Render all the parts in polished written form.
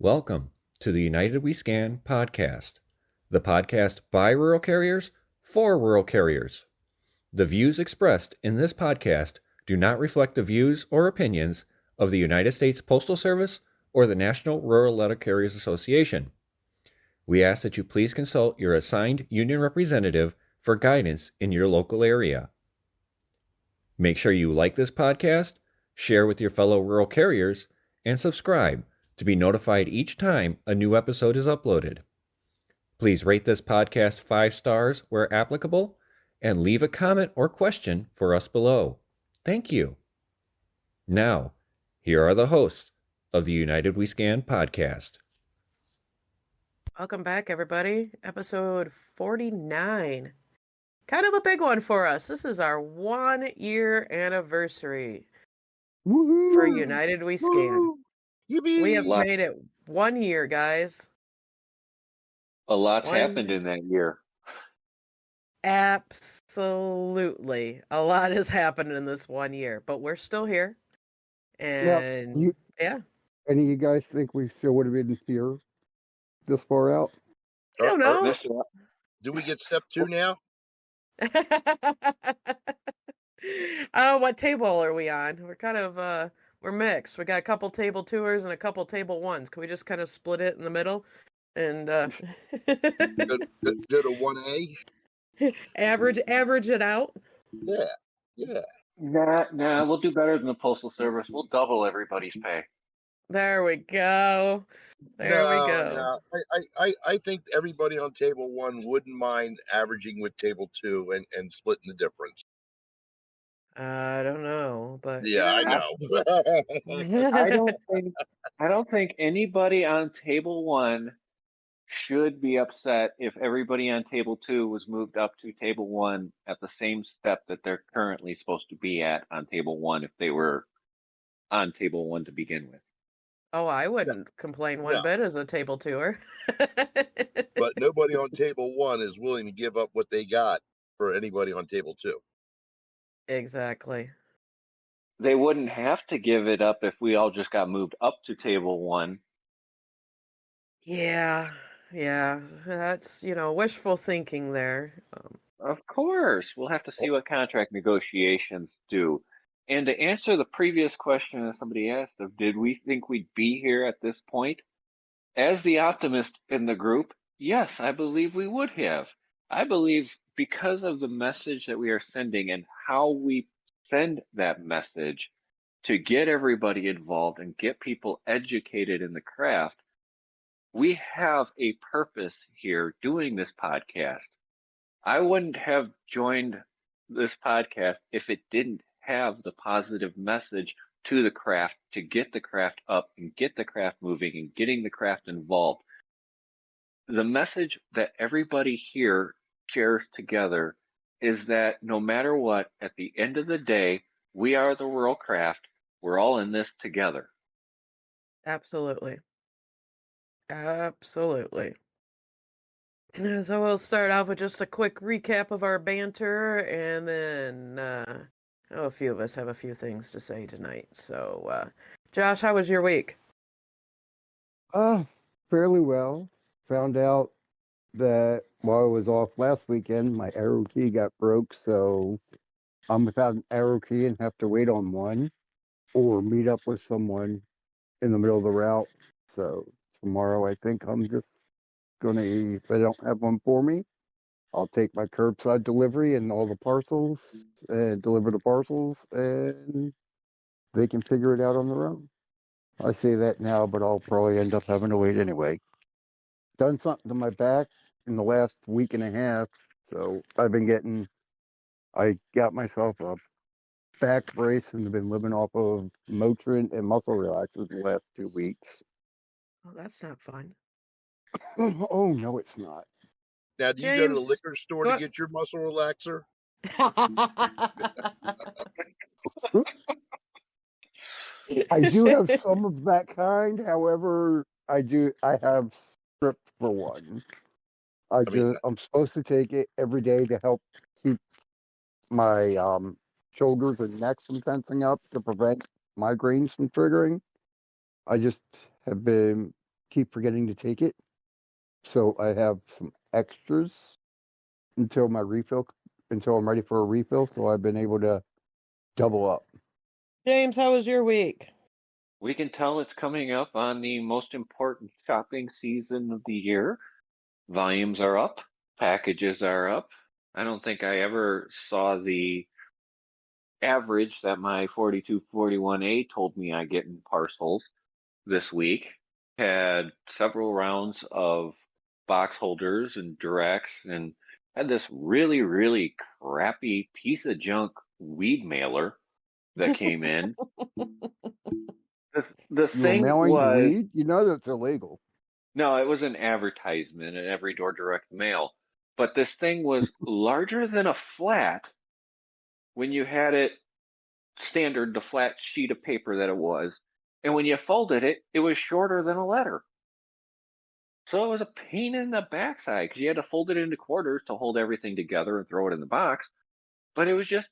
Welcome to the United We Scan podcast, the podcast by rural carriers for rural carriers. The views expressed in this podcast do not reflect the views or opinions of the United States Postal Service or the National Rural Letter Carriers Association. We ask that you please consult your assigned union representative for guidance in your local area. Make sure you like this podcast, share with your fellow rural carriers, and subscribe to be notified each time a new episode is uploaded. Please rate this podcast 5 stars where applicable and leave a comment or question for us below. Thank you. Now, here are the hosts of the United We Scan podcast. Welcome back, everybody. Episode 49. Kind of a big one for us. This is our 1-year anniversary Woohoo! for United We Scan. Woo! Yippee! We have made it 1 year, guys. A lot's One- happened in that year. Absolutely. A lot has happened in this 1 year, but we're still here. And yeah, Any of you guys think we still would have been here this far out? I don't know. Mr. Do we get step 2 now? What table are we on? We're kind of we're mixed. We got a couple table tours and a couple table ones. Can we just kind of split it in the middle and Go to 1A? average it out? Yeah. Nah, we'll do better than the Postal Service. We'll double everybody's pay. There we go. There we go. No. I think everybody on table 1 wouldn't mind averaging with table 2 and splitting the difference. I don't know, but Yeah, I know. I don't think anybody on table 1 should be upset if everybody on table 2 was moved up to table 1 at the same step that they're currently supposed to be at on table 1 if they were on table 1 to begin with. Oh, I wouldn't complain one No. bit as a table tour. But nobody on table 1 is willing to give up what they got for anybody on table 2. Exactly. They wouldn't have to give it up if we all just got moved up to table 1. Yeah, that's, wishful thinking there. Of course. We'll have to see what contract negotiations do. And to answer the previous question that somebody asked of, did we think we'd be here at this point? As the optimist in the group, yes, I believe we would have. I believe because of the message that we are sending and how we send that message to get everybody involved and get people educated in the craft, we have a purpose here doing this podcast. I wouldn't have joined this podcast if it didn't have the positive message to the craft to get the craft up and get the craft moving and getting the craft involved. The message that everybody here shares together is that no matter what, at the end of the day, we are the rural craft. We're all in this together. Absolutely. Absolutely. So we'll start off with just a quick recap of our banter, and then a few of us have a few things to say tonight. So, Josh, how was your week? Fairly well. Found out that while I was off last weekend, my arrow key got broke, so I'm without an arrow key and have to wait on one or meet up with someone in the middle of the route. So tomorrow I think I'm just gonna, if they don't have one for me, I'll take my curbside delivery and all the parcels and deliver the parcels, and they can figure it out on their own. I say that now, but I'll probably end up having to wait anyway. Done something to my back in the last week and a half, so I got myself a back brace and have been living off of Motrin and muscle relaxers the last 2 weeks. Oh, that's not fun. Oh, no, it's not. Now, do you go to the James, liquor store to get your muscle relaxer? I do have some of that kind. However, I have strips for one. I'm supposed to take it every day to help keep my shoulders and neck from tensing up to prevent migraines from triggering. I just have been keep forgetting to take it. So I have some extras until I'm ready for a refill. So I've been able to double up. James, how was your week? We can tell it's coming up on the most important shopping season of the year. Volumes are up, packages are up. I don't think I ever saw the average that my 4241A told me I get in parcels this week. Had several rounds of box holders and directs and had this really, really crappy piece of junk weed mailer that came in. The You were thing mailing was, weed? You know that's illegal. no, it was an advertisement in every door direct mail. But this thing was larger than a flat when you had it standard, the flat sheet of paper that it was. And when you folded it, it was shorter than a letter. So it was a pain in the backside because you had to fold it into quarters to hold everything together and throw it in the box. But it was just,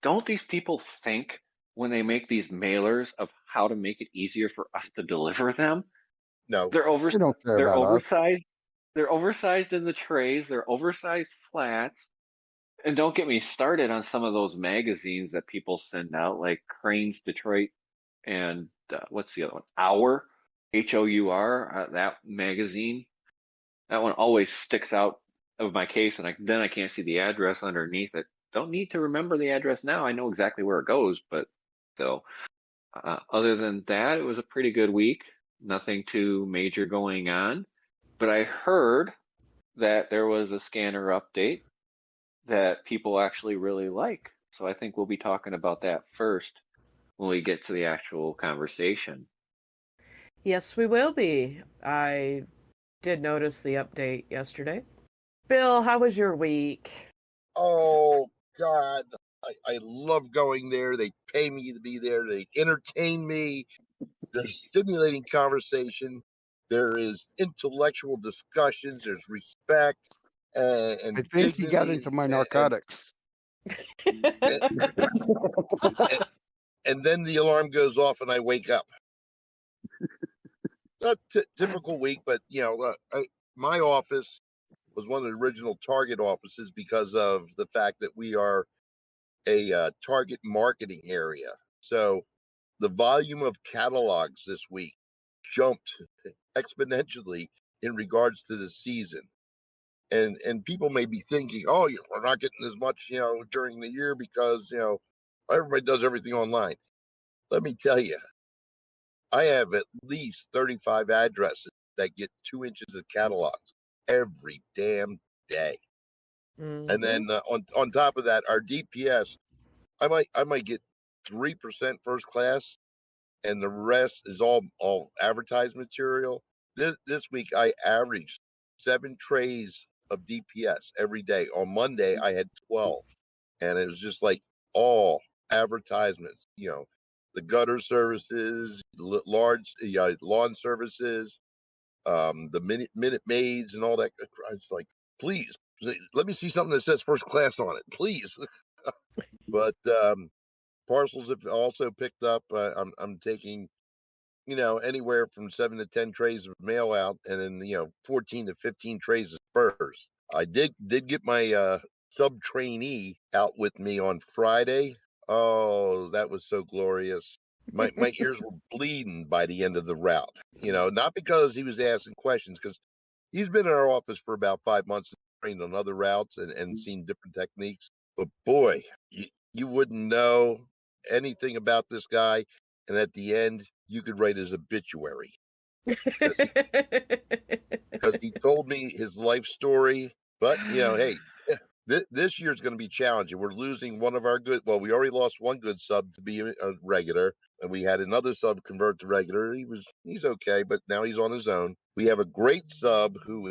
don't these people think when they make these mailers of how to make it easier for us to deliver them? No, They don't care They're about us. oversized. They're oversized in the trays. They're oversized flats. And don't get me started on some of those magazines that people send out, like Cranes Detroit and what's the other one? Hour, that magazine. That one always sticks out of my case, and then I can't see the address underneath it. Don't need to remember the address now. I know exactly where it goes, but so other than that, it was a pretty good week. Nothing too major going on. But I heard that there was a scanner update that people actually really like. So I think we'll be talking about that first when we get to the actual conversation. Yes, we will be. I did notice the update yesterday. Bill, how was your week? oh God, I love going there. They pay me to be there. They entertain me. There's stimulating conversation. There is intellectual discussions. There's respect I and think he got dignity, into my narcotics. and, and then the alarm goes off and I wake up. Not typical week, but my office was one of the original Target offices because of the fact that we are a Target marketing area. So the volume of catalogs this week jumped exponentially in regards to the season. And people may be thinking, oh, we're not getting as much, during the year because, everybody does everything online. Let me tell you, I have at least 35 addresses that get 2 inches of catalogs every damn day. And then on top of that, our DPS, I might get 3% first class, and the rest is all advertised material. This week I averaged 7 trays of DPS every day. On Monday I had 12, and it was just like all advertisements. The gutter services, large lawn services, the minute maids, and all that. I was like, please, let me see something that says first class on it, please. But parcels have also picked up. I'm taking anywhere from 7 to 10 trays of mail out, and then 14 to 15 trays of spurs. I did get my sub trainee out with me on Friday. Oh, that was so glorious. My ears were bleeding by the end of the route. Not because he was asking questions, because he's been in our office for about 5 months, trained on other routes and seen different techniques. But boy, you wouldn't know anything about this guy, and at the end you could write his obituary because he told me his life story. But hey, this year's going to be challenging. We're losing one of our we already lost one good sub to be a regular, and we had another sub convert to regular. He's okay, but now he's on his own. We have a great sub who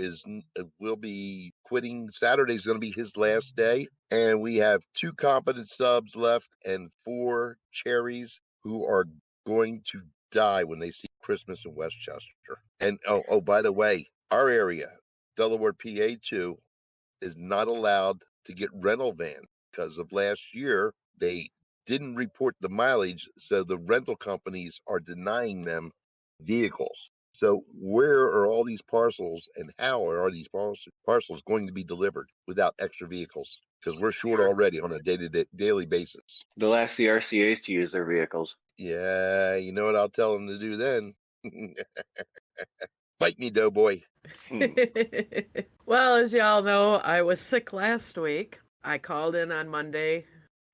will be quitting. Saturday's going to be his last day, and we have 2 competent subs left and 4 cherries who are going to die when they see Christmas in Westchester. And oh, by the way, our area, Delaware PA 2, is not allowed to get rental vans because of last year. They didn't report the mileage, so the rental companies are denying them vehicles. So where are all these parcels and how are these parcels going to be delivered without extra vehicles? Because we're short already on a daily basis. They'll ask the RCAs to use their vehicles. Yeah, you know what I'll tell them to do then? Bite me, doughboy. Well, as y'all know, I was sick last week. I called in on Monday.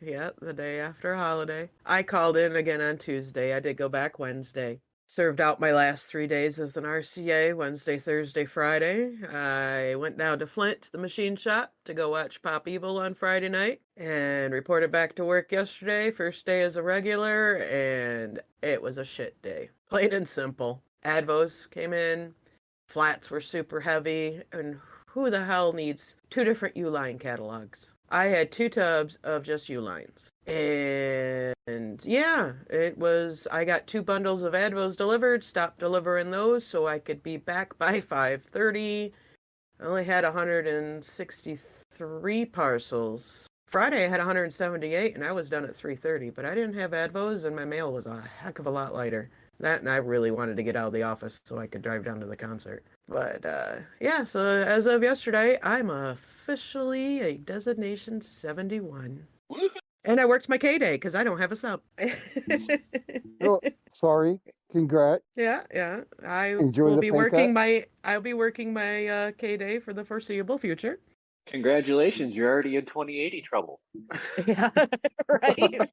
Yeah, the day after a holiday. I called in again on Tuesday. I did go back Wednesday. Served out my last 3 days as an RCA, Wednesday, Thursday, Friday. I went down to Flint, the machine shop, to go watch Pop Evil on Friday night and reported back to work yesterday, first day as a regular, and it was a shit day. Plain and simple. Advos came in, flats were super heavy, and who the hell needs 2 different U-line catalogs? I had 2 tubs of just U-lines. And yeah, I got 2 bundles of Advos delivered, stopped delivering those so I could be back by 5:30. I only had 163 parcels. Friday I had 178 and I was done at 3:30, but I didn't have Advos and my mail was a heck of a lot lighter. That and I really wanted to get out of the office so I could drive down to the concert. But yeah, so as of yesterday, I'm officially a Designation 71. And I worked my K-Day because I don't have a sub. Oh, sorry. Congrats. Yeah. Enjoy will the be pay working cut. I'll be working my K-Day for the foreseeable future. Congratulations, you're already in 2080 trouble. Yeah, right.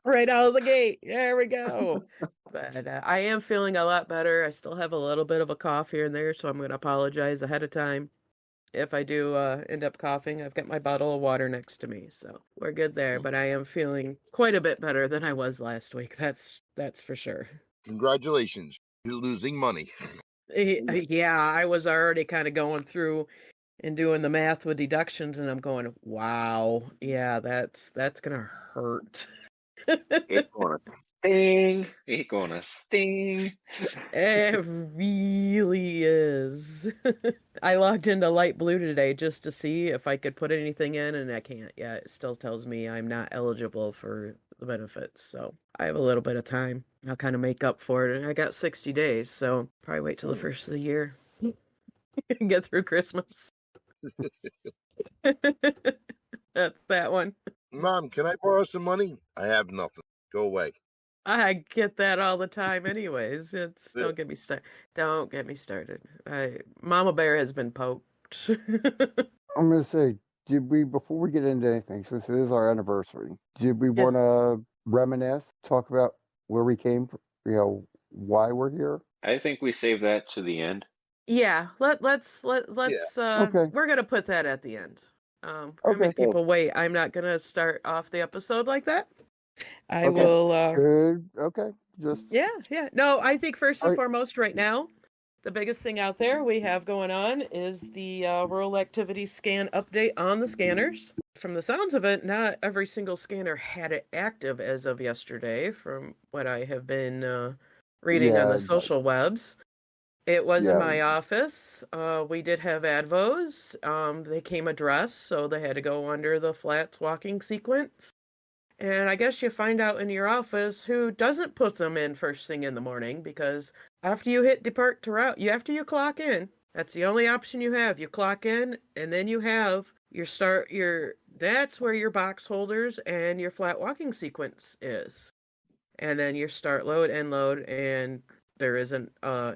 Right out of the gate. There we go. But I am feeling a lot better. I still have a little bit of a cough here and there, so I'm going to apologize ahead of time. If I do end up coughing, I've got my bottle of water next to me, so we're good there. But I am feeling quite a bit better than I was last week. That's for sure. Congratulations. You're losing money. Yeah, I was already kind of going through and doing the math with deductions, and I'm going, wow, yeah, that's gonna hurt. It's gonna sting. It's gonna sting. It really is. I logged into Light Blue today just to see if I could put anything in, and I can't yet. It still tells me I'm not eligible for the benefits, so I have a little bit of time. I'll kind of make up for it. I got 60 days, so probably wait till the first of the year. Get through Christmas. That's that one. Mom, can I borrow some money? I have nothing. Go away. I get that all the time anyways. Don't get me started. Mama Bear has been poked. I'm going to say, before we get into anything, since it is our anniversary, did we Yeah. want to reminisce, talk about where we came from, why we're here? I think we save that to the end. Yeah, let's Okay. we're gonna put that at the end. Gonna Okay. make people wait. I'm not gonna start off the episode like that. I Okay. will Good. Okay. Just yeah. No, I think first and Alright. foremost right now, the biggest thing out there we have going on is the rural activity scan update on the scanners. From the sounds of it, not every single scanner had it active as of yesterday, from what I have been reading on Yeah. the social webs. It was in Yeah. my office. We did have Advos. They came addressed, so they had to go under the flats walking sequence. And I guess you find out in your office who doesn't put them in first thing in the morning, because after you hit depart to route, after you clock in, that's the only option you have. You clock in, and then you have that's where your box holders and your flat walking sequence is. And then your start load, end load, and there is an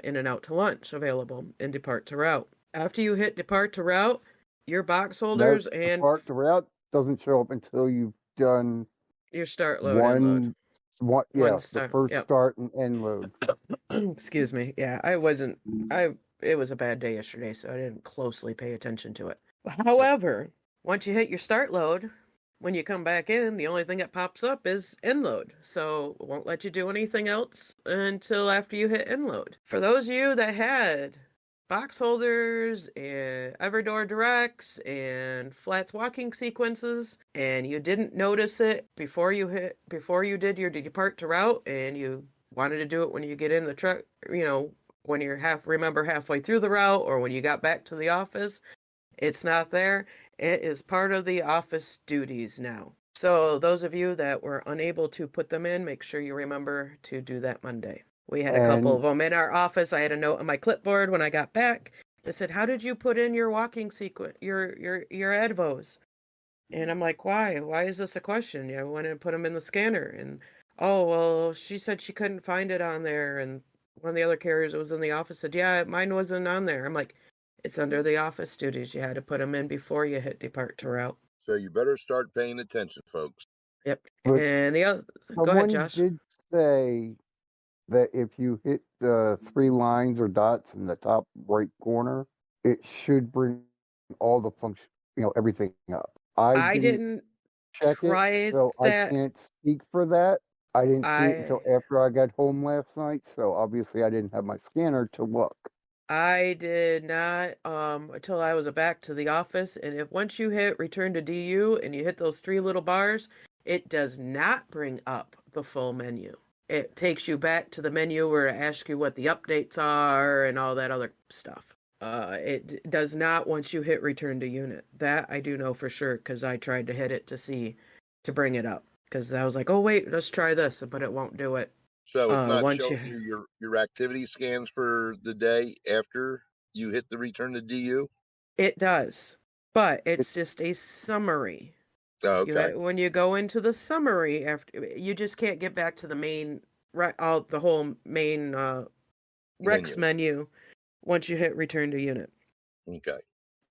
in and out to lunch available in depart to route. After you hit depart to route, your box holders and Depart to route doesn't show up until you've done your start load, end load. the first start and end load. Excuse me. Yeah, it was a bad day yesterday, so I didn't closely pay attention to it. However, once you hit your start load, when you come back in, the only thing that pops up is end load. So it won't let you do anything else until after you hit end load. For those of you that had box holders and Everdoor Directs and flats walking sequences, and you didn't notice it before you did your depart to route, and you wanted to do it when you get in the truck, when you're halfway through the route, or when you got back to the office, it's not there. It is part of the office duties now. So those of you that were unable to put them in, make sure you remember to do that Monday. We had a couple And of them in our office. I had a note on my clipboard when I got back. It said, "How did you put in your walking sequence, your advos?" And I'm like, "Why? Why is this a question?" I went and put them in the scanner, and oh well, she said she couldn't find it on there, and one of the other carriers that was in the office said, "Yeah, mine wasn't on there." I'm like, "It's under the office duties. You had to put them in before you hit depart to route." So you better start paying attention, folks. Yep. but And the other, go ahead, someone Josh. did say that if you hit the 3 lines or dots in the top right corner, it should bring all the function, everything up. I I didn't didn't check it, try so I that. can't speak for that. I didn't see it I until after I got home last night, so obviously I didn't have my scanner to look. I did not until I was back to the office. And if once you hit return to DU and you hit those three little bars, it does not bring up the full menu. It takes you back to the menu where it asks you what the updates are and all that other stuff. It does not once you hit return to unit. That I do know for sure because I tried to hit it to bring it up because I was like, oh wait, let's try this, but it won't do it. So it's not Once you showing you your activity scans for the day after you hit the return to DU. It does, but It, it's just a summary. Oh, okay. When you go into the summary after you just can't get back to the main the whole main Rex menu once you hit return to unit. Okay.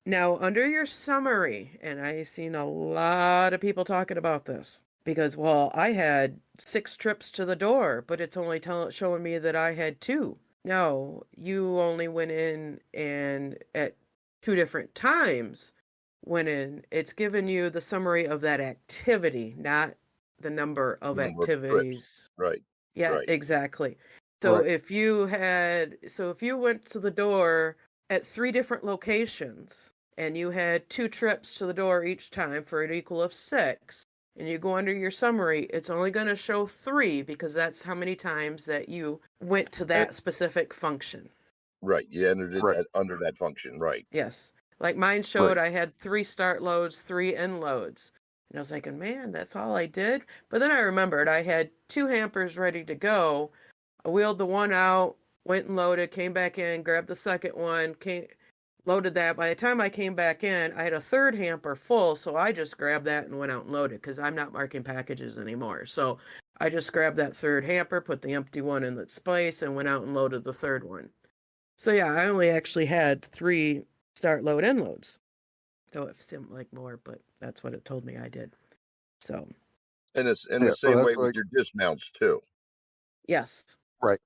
Now, under your summary, and I seen a lot of people talking about this because well, I had 6 trips to the door, but it's only showing me that I had 2. No, you only went in and at 2 different times went in. It's giving you the summary of that activity, not the number of Number of trips. activities. Right. Yeah, Right. exactly. So Right. if you went to the door at 3 different locations and you had 2 trips to the door each time for an equal of 6, and you go under your summary, it's only going to show 3 because that's how many times that you went to that specific function. Right. You entered it Right. under that function. Right. Yes. Like mine showed I had 3 start loads, 3 end loads. And I was like, man, that's all I did. But then I remembered I had 2 hampers ready to go. I wheeled the one out, went and loaded, came back in, grabbed the second one, loaded that. By the time I came back in, I had a third hamper full, so I just grabbed that and went out and loaded because I'm not marking packages anymore. So I just grabbed that third hamper, put the empty one in its place, and went out and loaded the third one. So yeah, I only actually had 3 start load end loads. So it seemed like more, but that's what it told me I did. So And it's in Yeah, the same well, way that's with like your dismounts too. yes. right.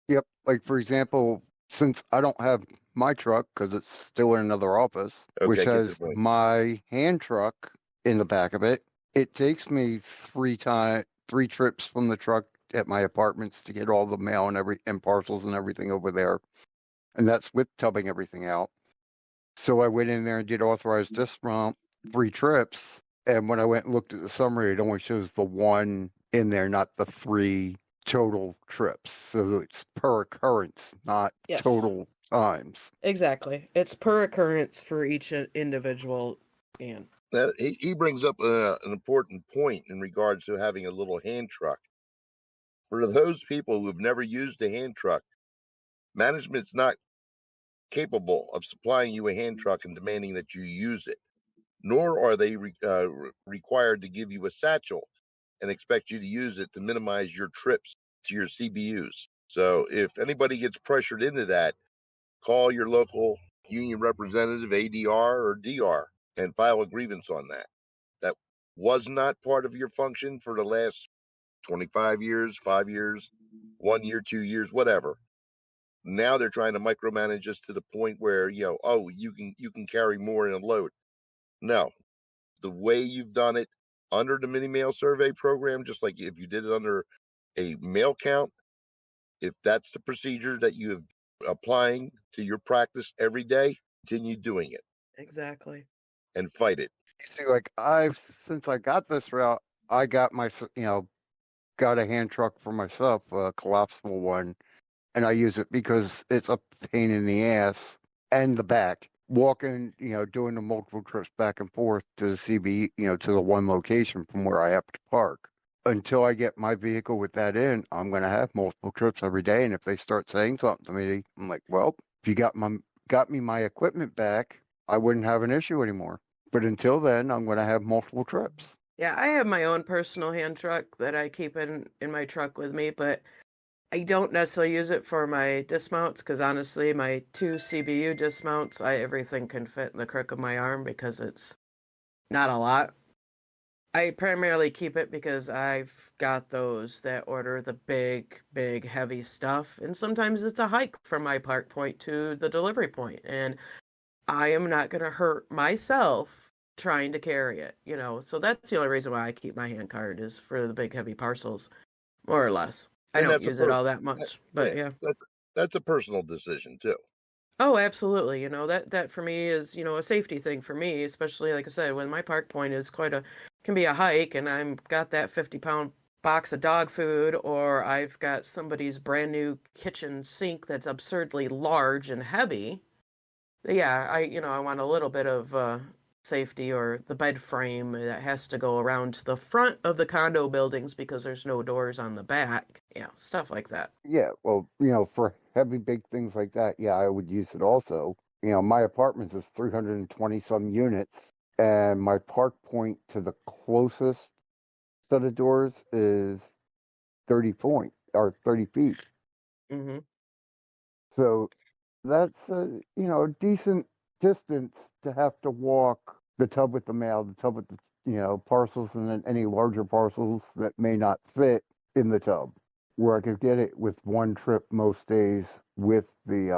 Yep. Like for example, since I don't have my truck because it's still in another office, which Okay, get to the has point. my hand truck in the back of it, it takes me 3 trips from the truck at my apartments to get all the mail and parcels and everything over there, and that's with tubbing everything out. So I went in there and did authorized dismount 3 trips, and when I went and looked at the summary, it only shows the 1 in there, not the 3 total trips. So it's per occurrence, not Yes. total times. Exactly. It's per occurrence for each individual scan. That he brings up an important point in regards to having a little hand truck. For those people who've never used a hand truck, management's not capable of supplying you a hand truck and demanding that you use it, nor are they required to give you a satchel and expect you to use it to minimize your trips to your CBUs. So if anybody gets pressured into that, call your local union representative, ADR or DR, and file a grievance on that. That was not part of your function for the last 25 years, 5 years, 1 year, 2 years, whatever. Now they're trying to micromanage us to the point where, you can carry more in a load. No, the way you've done it under the mini mail survey program, just like if you did it under a mail count, if that's the procedure that you have applying to your practice every day, continue doing it Exactly. and fight it. See, like since I got this route, I got got a hand truck for myself, a collapsible one, and I use it because it's a pain in the ass and the back. Walking, doing the multiple trips back and forth to the CB, to the one location from where I have to park. until I get my vehicle with that in, I'm going to have multiple trips every day. And if they start saying something to me, I'm like, well, if you got me my equipment back, I wouldn't have an issue anymore. But until then, I'm going to have multiple trips. Yeah, I have my own personal hand truck that I keep in my truck with me, but I don't necessarily use it for my dismounts because honestly, my 2 CBU dismounts, everything can fit in the crook of my arm because it's not a lot. I primarily keep it because I've got those that order the big, big, heavy stuff, and sometimes it's a hike from my park point to the delivery point, and I am not going to hurt myself trying to carry it, So that's the only reason why I keep my hand cart is for the big, heavy parcels, more or less. I And don't that's a use it all that much, but yeah. That's a personal decision too. Oh, absolutely. That for me is, a safety thing for me, especially like I said, when my park point is can be a hike and I've got that 50-pound box of dog food or I've got somebody's brand new kitchen sink that's absurdly large and heavy. Yeah, I want a little bit of safety or the bed frame that has to go around to the front of the condo buildings because there's no doors on the back. Yeah, stuff like that. Yeah, well, for heavy, big things like that, yeah, I would use it also. My apartment is 320 some units, and my park point to the closest set of doors is 30 feet. Mm-hmm. So that's a decent distance to have to walk the tub with the mail, the tub with the parcels, and then any larger parcels that may not fit in the tub. Where I could get it with one trip most days with the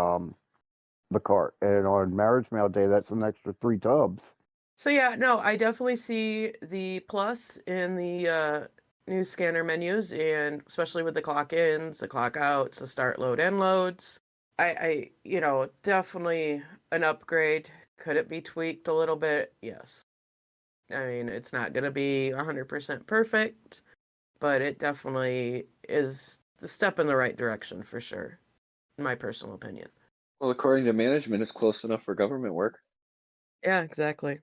cart, and on marriage mail day, that's an extra 3 tubs. So yeah, no, I definitely see the plus in the new scanner menus, and especially with the clock ins, the clock outs, the start load end loads. Definitely an upgrade. Could it be tweaked a little bit? Yes. I mean, it's not going to be 100% perfect, but it definitely is the step in the right direction for sure, in my personal opinion. Well, according to management, it's close enough for government work. Yeah, exactly.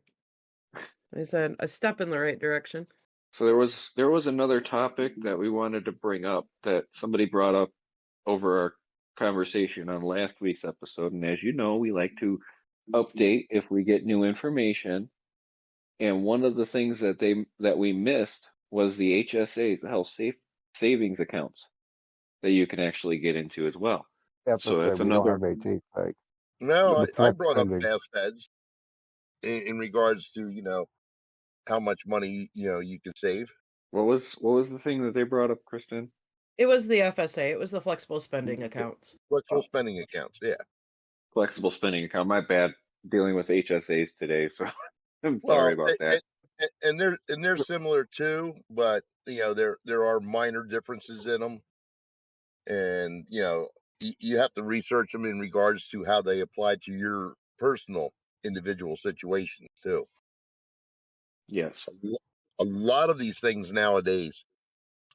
I said a step in the right direction. So there was another topic that we wanted to bring up that somebody brought up over our conversation on last week's episode, and as you know, we like to update if we get new information. And one of the things that we missed was the HSAs, the health savings accounts that you can actually get into as well. So that's We another. don't have AT. Like, No, the I flex brought up spending. fast feds in regards to how much money you can save. What was the thing that they brought up, Kristen? It was the FSA. It was the flexible spending accounts. Flexible spending accounts, yeah. Flexible spending account. My bad, dealing with HSAs today, so I'm sorry Well, about that. and they're similar too, but there are minor differences in them, and you have to research them in regards to how they apply to your personal individual situations too. Yes. A lot of these things nowadays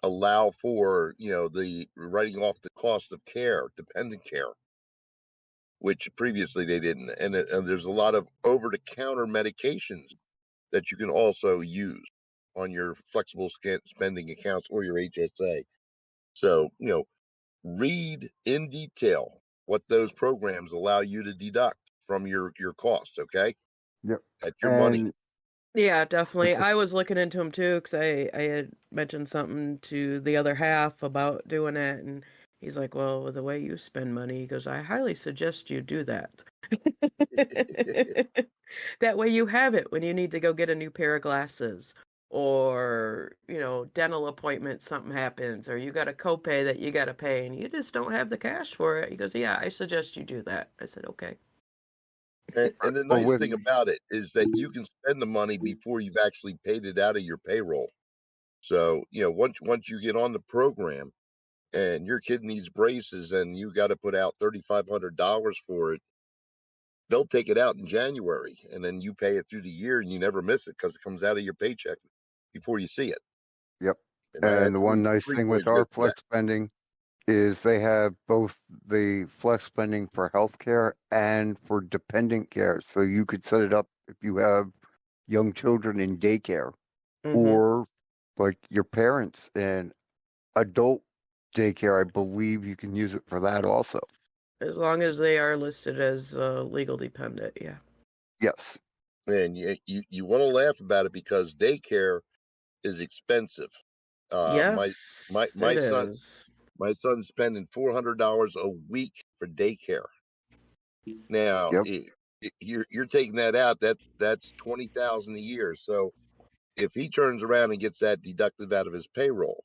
allow for the writing off the cost of care, dependent care, which previously they didn't, and there's a lot of over-the-counter medications that you can also use on your flexible spending accounts or your HSA. So, read in detail what those programs allow you to deduct from your costs, okay? Yep. That's your money. Yeah, definitely. I was looking into them too because I had mentioned something to the other half about doing it, and he's like, "Well, with the way you spend money," he goes, "I highly suggest you do that. That way you have it when you need to go get a new pair of glasses, or dental appointment, something happens, or you got a copay that you got to pay, and you just don't have the cash for it." He goes, "Yeah, I suggest you do that." I said, "Okay." And the nice thing about it is that you can spend the money before you've actually paid it out of your payroll. So, once you get on the program and your kid needs braces and you got to put out $3,500 for it, they'll take it out in January and then you pay it through the year and you never miss it because it comes out of your paycheck before you see it. Yep. And I had And the one nice thing with our flex spending is they have both the flex spending for healthcare and for dependent care. So you could set it up if you have young children in daycare Mm-hmm. or like your parents and adult daycare, I believe you can use it for that also. As long as they are listed as legal dependent, yeah. Yes. And you want to laugh about it because daycare is expensive. My Yes, my it son is. my son's spending $400 a week for daycare. Now, Yep. you're taking that out. That's 20,000 a year. So if he turns around and gets that deducted out of his payroll,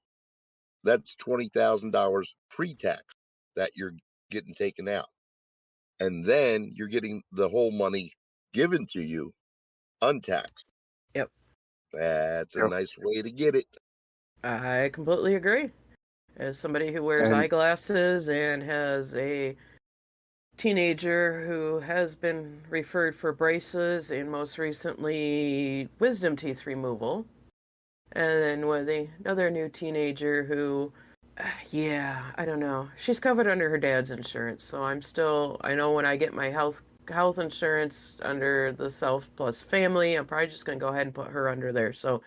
that's $20,000 pre-tax that you're getting taken out, and then you're getting the whole money given to you untaxed. Yep, That's a Yep. nice way to get it. I completely agree. As somebody who wears And eyeglasses and has a teenager who has been referred for braces and most recently wisdom teeth removal, and then with another new teenager who, yeah, I don't know. She's covered under her dad's insurance, so I know when I get my health insurance under the Self Plus Family, I'm probably just gonna go ahead and put her under there. So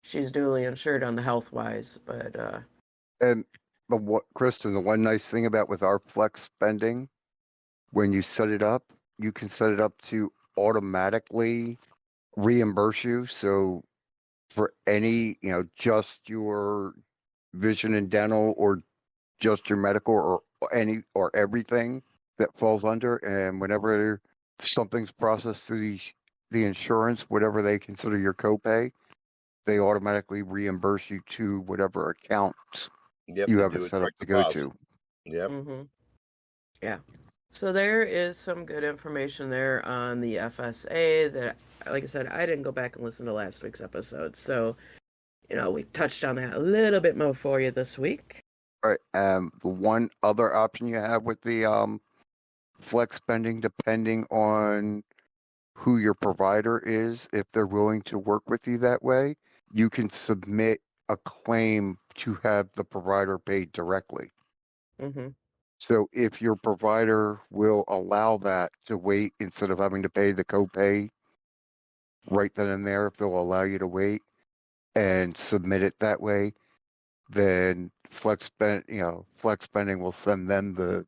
she's duly insured on the health wise, but and Kristen, the one nice thing about with our flex spending, when you set it up, you can set it up to automatically reimburse you. So for any, just your vision and dental or just your medical or any or everything that falls under, and whenever something's processed through the insurance, whatever they consider your copay, they automatically reimburse you to whatever account Yep, you they have it do a set up direct to go deposit. to. Yep. mm-hmm. Yeah. So there is some good information there on the FSA that, like I said, I didn't go back and listen to last week's episode. So, we touched on that a little bit more for you this week. All right. The one other option you have with the flex spending, depending on who your provider is, if they're willing to work with you that way, you can submit a claim to have the provider paid directly. Mm-hmm. So if your provider will allow that to wait instead of having to pay the copay right then and there, if they'll allow you to wait and submit it that way, then flex spending will send them the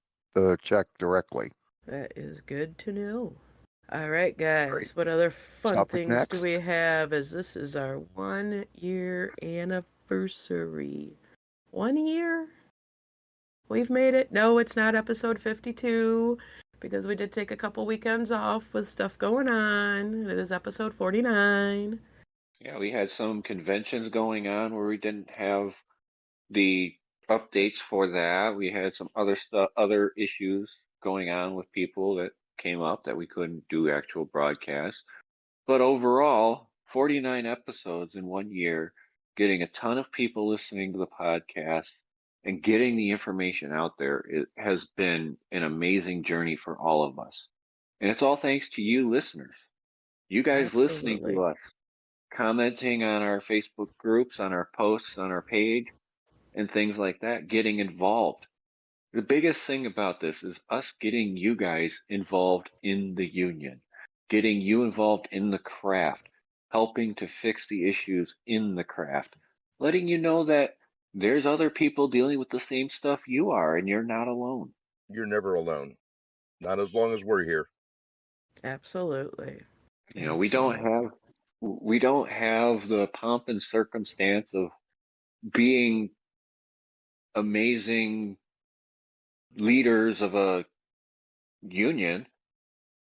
check directly. That is good to know. All right, guys. Great. What other fun Topic things do we next. have? As this is our 1 year anniversary. 1 year? We've made it. No, it's not episode 52 because we did take a couple weekends off with stuff going on. It is episode 49. Yeah, we had some conventions going on where we didn't have the updates for that. We had some other stuff, other issues going on with people that came up that we couldn't do actual broadcasts. But overall, 49 episodes in 1 year, getting a ton of people listening to the podcast and getting the information out there, it has been an amazing journey for all of us. And it's all thanks to you listeners. You guys listening Absolutely. to us, commenting on our Facebook groups, on our posts, on our page, and things like that, getting involved. The biggest thing about this is us getting you guys involved in the union, getting you involved in the craft, helping to fix the issues in the craft, letting you know that there's other people dealing with the same stuff you are and you're not alone. You're never alone. Not as long as we're here. Absolutely. You know, we don't have the pomp and circumstance of being amazing leaders of a union,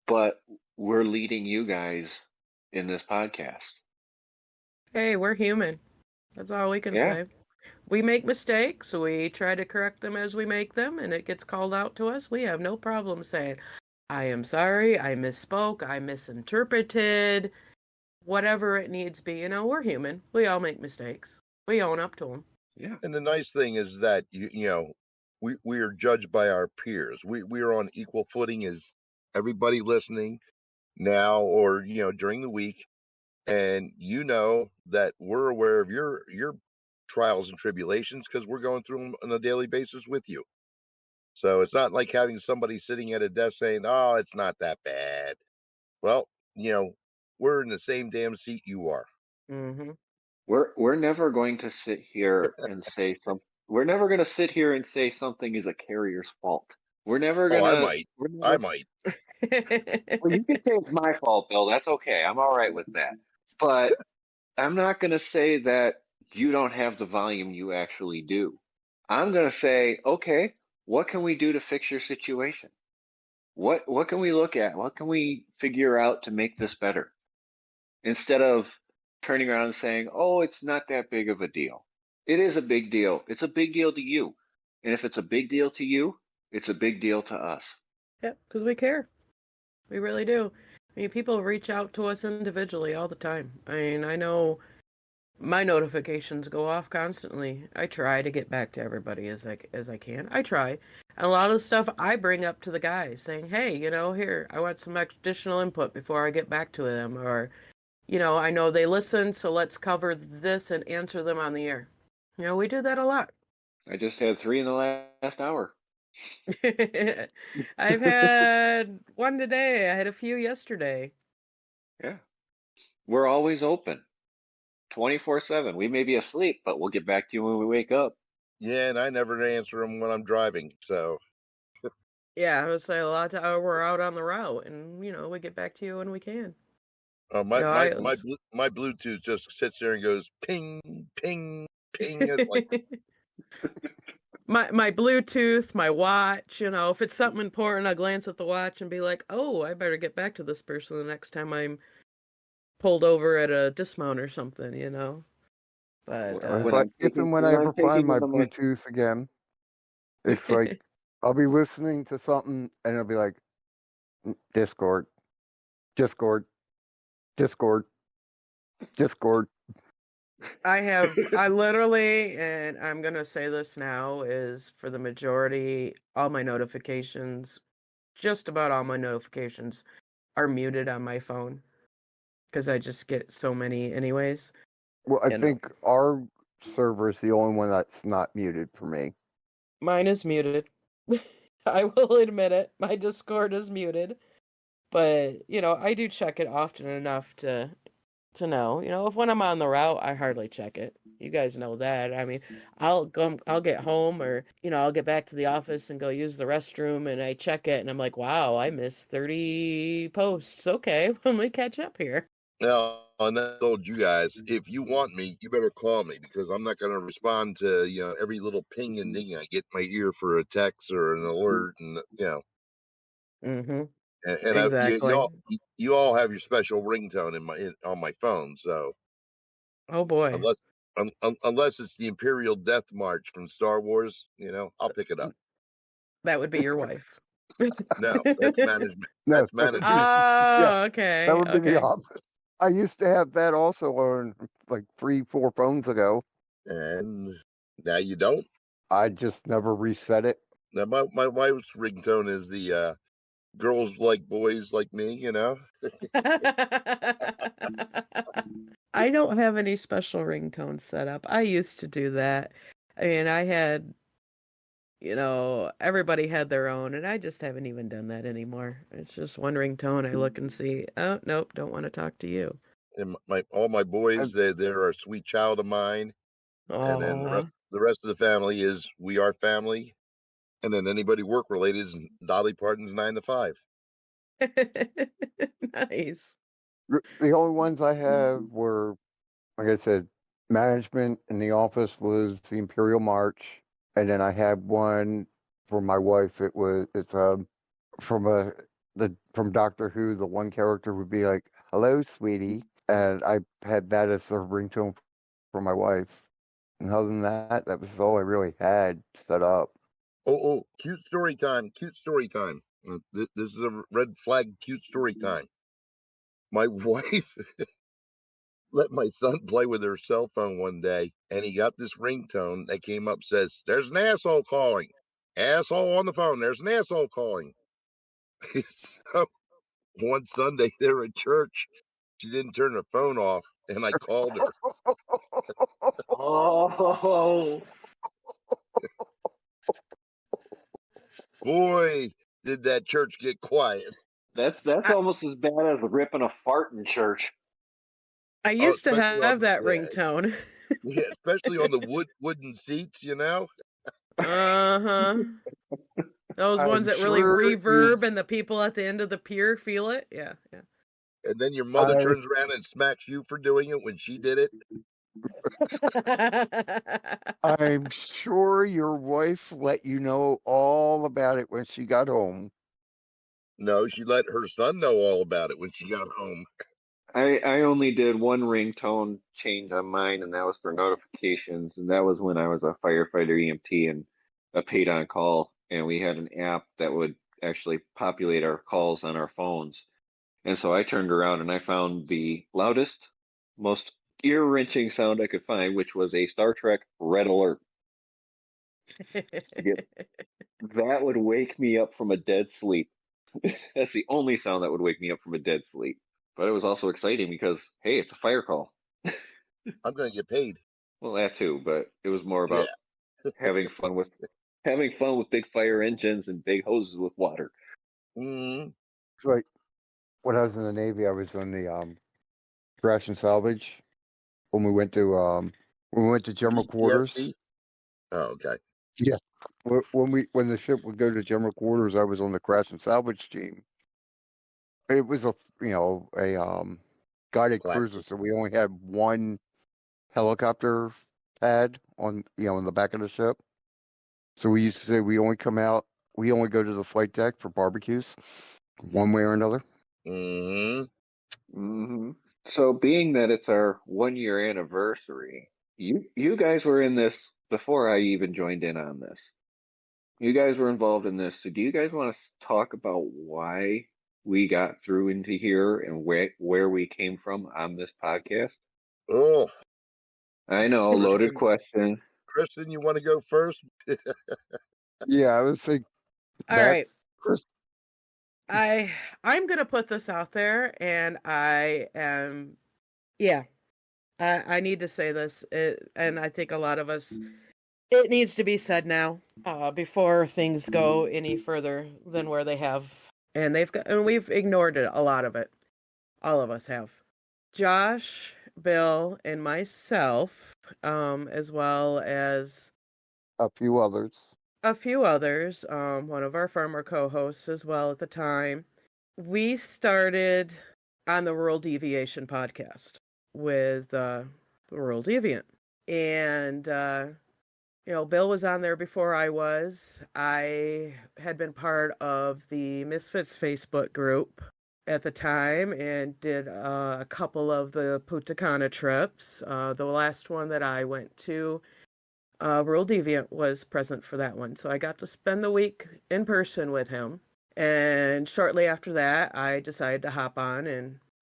but we're leading you guys in this podcast. Hey, we're human. That's all we can Yeah. say. We make mistakes. We try to correct them as we make them, and it gets called out to us. We have no problem saying, I am sorry, I misspoke, I misinterpreted, whatever it needs be. We're human. We all make mistakes. We own up to them. Yeah. And the nice thing is that we are judged by our peers. We are on equal footing as everybody listening now or during the week, and that we're aware of your trials and tribulations because we're going through them on a daily basis with you. So it's not like having somebody sitting at a desk saying, "Oh, it's not that bad." Well, we're in the same damn seat you are. Mm-hmm. We're never going to sit here and say some. We're never going to sit here and say something is a carrier's fault. We're never Oh, I gonna. might. We're I never. might. Well, you can say it's my fault, Bill. That's okay. I'm all right with that. But I'm not going to say that you don't have the volume you actually do. I'm going to say, okay, what can we do to fix your situation? What can we look at? What can we figure out to make this better? Instead of turning around and saying, "Oh, it's not that big of a deal." It is a big deal. It's a big deal to you. And if it's a big deal to you, it's a big deal to us. Yeah, because we care. We really do. I mean, people reach out to us individually all the time. I mean, I know my notifications go off constantly. I try to get back to everybody as I can. I try. And a lot of the stuff I bring up to the guys saying, "Hey, here, I want some additional input before I get back to them," or, I know they listen, so let's cover this and answer them on the air. We do that a lot. I just had 3 in the last hour. I've had one today. I had a few yesterday. Yeah. We're always open 24/7. We may be asleep, but we'll get back to you when we wake up. Yeah, and I never answer them when I'm driving. So, Yeah, I would say a lot of time we're out on the route, and we get back to you when we can. my my I my my Bluetooth just sits there and goes ping, ping, ping. It's like, my Bluetooth, my watch. If it's something important, I glance at the watch and be like, "Oh, I better get back to this person the next time I'm pulled over at a dismount or something." But When I'm If and taking when I when I'm ever find taking my them to my Bluetooth again, it's like I'll be listening to something and it'll be like Discord, Discord, Discord, Discord. I literally, and I'm gonna say this now, is for the majority, all my notifications, just about all my notifications are muted on my phone because I just get so many anyways. Well, I You know, think our server is the only one that's not muted for me. mine is muted. I will admit it. My Discord is muted, but I do check it often enough to know. If when I'm on the route, I hardly check it. You guys know that. I mean, I'll get home, or I'll get back to the office and go use the restroom, and I check it, and I'm like, wow, I missed 30 posts. Okay, let me catch up here. and I told you guys, if you want me, you better call me because I'm not going to respond to every little ping and ding I get in my ear for a text or an alert, and Mm-hmm. and Exactly. you all have your special ringtone on my phone, so. Oh boy, Unless unless it's the Imperial Death March from Star Wars, I'll pick it up. that would be your wife. No, that's management. No, That's management. yeah, Oh, that okay, would be the okay. opposite. I used to have that also on like 3, 4 phones ago. And now you don't. I just never reset it. Now my wife's ringtone is the girls like boys like me. I don't have any special ringtones set up. I used to do that. I mean, I had, everybody had their own, and I just haven't even done that anymore. It's just one ringtone. I look and see, oh, nope, don't want to talk to you. And all my I, boys, they're a sweet child of mine. And then Aw. the rest of the family is We Are Family. And then anybody work related is Dolly Parton's 9 to 5. Nice. the only ones I have were, like I said, management in the office was the Imperial March, and then I had one for my wife. It's from Doctor Who. The one character would be like, "Hello, sweetie," and I had that as a ringtone for my wife. And other than that, that was all I really had set up. Oh, cute story time. Cute story time. This is a red flag cute story time. My wife let my son play with her cell phone one day, and he got this ringtone that came up, says, "There's an asshole calling. Asshole on the phone. There's an asshole calling." So one Sunday they're at church. She didn't turn the phone off, and I called her. Oh, Boy, did that church get quiet. that's I, almost as bad as ripping a fart in church. I Oh, used to especially on have that yeah, ringtone. yeah, especially on the wooden seats, you know. Uh-huh. Those ones I'm that really sure you. reverb and the people at the end of the pier feel it. Yeah, And then your mother I turns around and smacks you for doing it when she did it. yeah. I'm sure your wife let you know all about it when she got home. No, she let her son know all about it when she got home. I only did one ringtone change on mine, and that was for notifications, and that was when I was a firefighter EMT and a paid on call, and we had an app that would actually populate our calls on our phones. And so I turned around and I found the loudest, most ear-wrenching sound I could find, which was a Star Trek red alert. Yep. That would wake me up from a dead sleep. That's the only sound that would wake me up from a dead sleep. But it was also exciting because, hey, it's a fire call. I'm going to get paid. Well, that too, but it was more Yeah. about having fun with big fire engines and big hoses with water. Mm, It's like when I was in the Navy, I was on the crash and salvage when we went to general quarters. PTSD. Oh, okay. Yeah, when the ship would go to general quarters, I was on the crash and salvage team. It was a guided cruiser, Classic. so we only had one helicopter pad on in the back of the ship. So we used to say we only go to the flight deck for barbecues, one way or another. Mm-hmm. hmm So, being that it's our 1 year anniversary, you guys were in this before I even joined in on this. You guys were involved in this. So, do you guys want to talk about why we got through into here and where we came from on this podcast? Oh, I know, loaded Kristen, question. Kristen, you want to go first? Yeah, I would think All that right. Chris. I'm gonna put this out there, and yeah, I need to say this, and I think a lot of us, it needs to be said now, before things go any further than where they have, and we've ignored it, a lot of it. All of us have. Josh, Bill, and myself, as well as A few others. a few others, one of our former co-hosts as well at the time. We started on the Rural Deviation podcast with the Rural Deviant. And, Bill was on there before I was. I had been part of the Misfits Facebook group at the time and did a couple of the Punta Cana trips. The last one that I went to, Rural Deviant was present for that one. So I got to spend the week in person with him. And shortly after that, I decided to hop on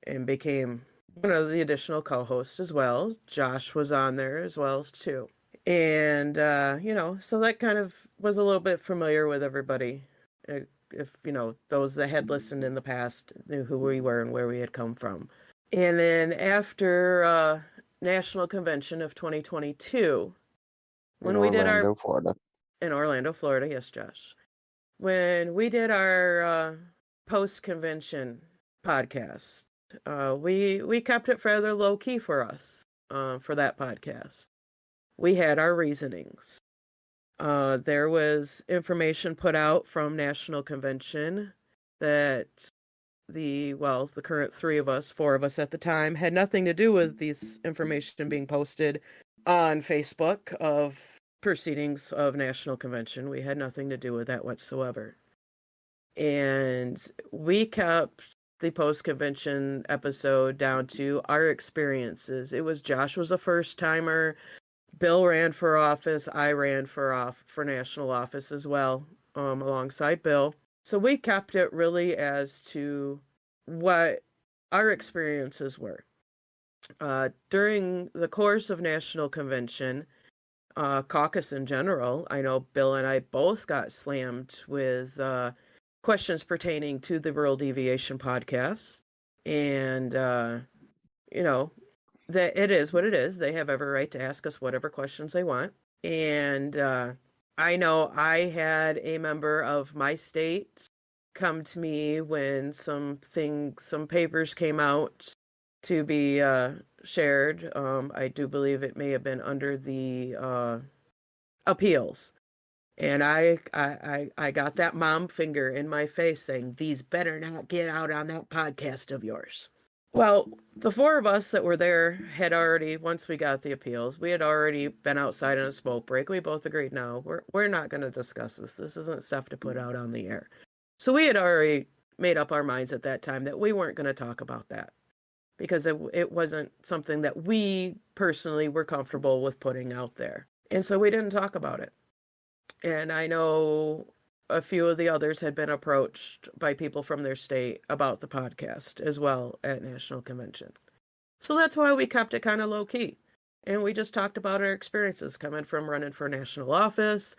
and became one of the additional co-hosts as well. Josh was on there as well too. And, so that kind of was a little bit familiar with everybody. If, those that had listened in the past knew who we were and where we had come from. And then after National Convention of 2022, when we did our... Florida. In Orlando, Florida, yes, Josh. When we did our post-convention podcast, we kept it rather low-key for us for that podcast. We had our reasonings. There was information put out from National Convention that the current four of us at the time, had nothing to do with this information being posted on Facebook of proceedings of National Convention. We had nothing to do with that whatsoever. And we kept the post-convention episode down to our experiences. It was Josh was a first-timer. Bill ran for office. I ran for national office as well, alongside Bill. So we kept it really as to what our experiences were. During the course of National Convention, caucus in general, I know Bill and I both got slammed with questions pertaining to the Rural Deviation podcast. And, that it is what it is. They have every right to ask us whatever questions they want. And I know I had a member of my state come to me when some papers came out to be shared. I do believe it may have been under the appeals. And I got that mom finger in my face saying, these better not get out on that podcast of yours. Well, the four of us that were there had already, once we got the appeals, we had already been outside on a smoke break. We both agreed, no, we're not going to discuss this. This isn't stuff to put out on the air. So we had already made up our minds at that time that we weren't going to talk about that because it wasn't something that we personally were comfortable with putting out there. And so we didn't talk about it. And I know a few of the others had been approached by people from their state about the podcast as well at National Convention. So that's why we kept it kind of low key. And we just talked about our experiences coming from running for national office.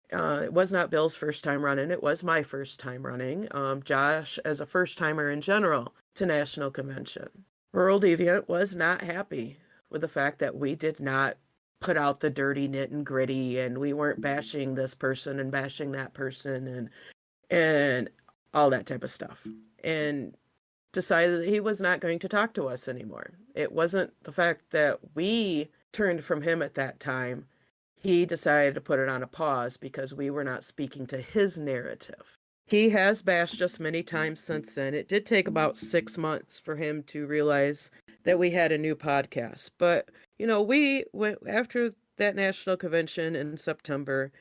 It was not Bill's first time running. It was my first time running. Josh as a first timer in general to National Convention. Rural Deviant was not happy with the fact that we did not put out the dirty knit and gritty, and we weren't bashing this person and bashing that person and all that type of stuff, and decided that he was not going to talk to us anymore. It wasn't the fact that we turned from him at that time. He decided to put it on a pause because we were not speaking to his narrative. He has bashed us many times since then. It did take about 6 months for him to realize that we had a new podcast, but we went after that national convention in September.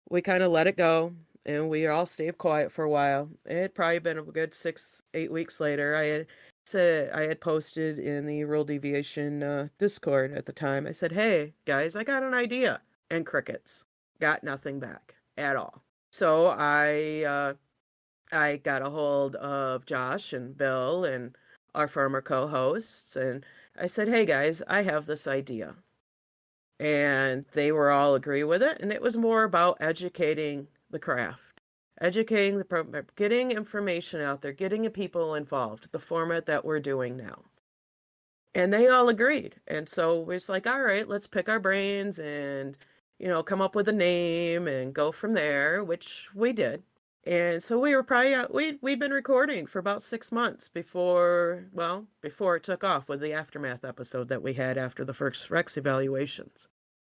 We kind of let it go, and we all stayed quiet for a while. It had probably been a good 6-8 weeks later. I had posted in the Rural Deviation Discord at the time. I said, "Hey guys, I got an idea," and crickets. Got nothing back at all. So I got a hold of Josh and Bill and our former co-hosts, and I said, "Hey guys, I have this idea." And they were all agree with it. And it was more about educating the craft, educating getting information out there, getting people involved, the format that we're doing now. And they all agreed. And so it's like, all right, let's pick our brains and, come up with a name and go from there, which we did. And so we were probably, we'd been recording for about 6 months before it took off with the Aftermath episode that we had after the first Rex evaluations.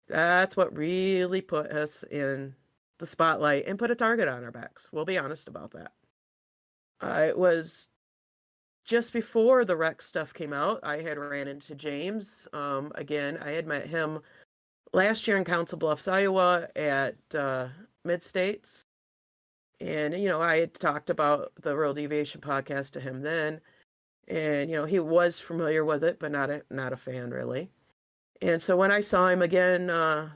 That's what really put us in the spotlight and put a target on our backs. We'll be honest about that. It was just before the Rex stuff came out. I had ran into James. Again, I had met him last year in Council Bluffs, Iowa at Mid-States. And, I had talked about the Rural Deviation podcast to him then. And, he was familiar with it, but not a fan, really. And so when I saw him again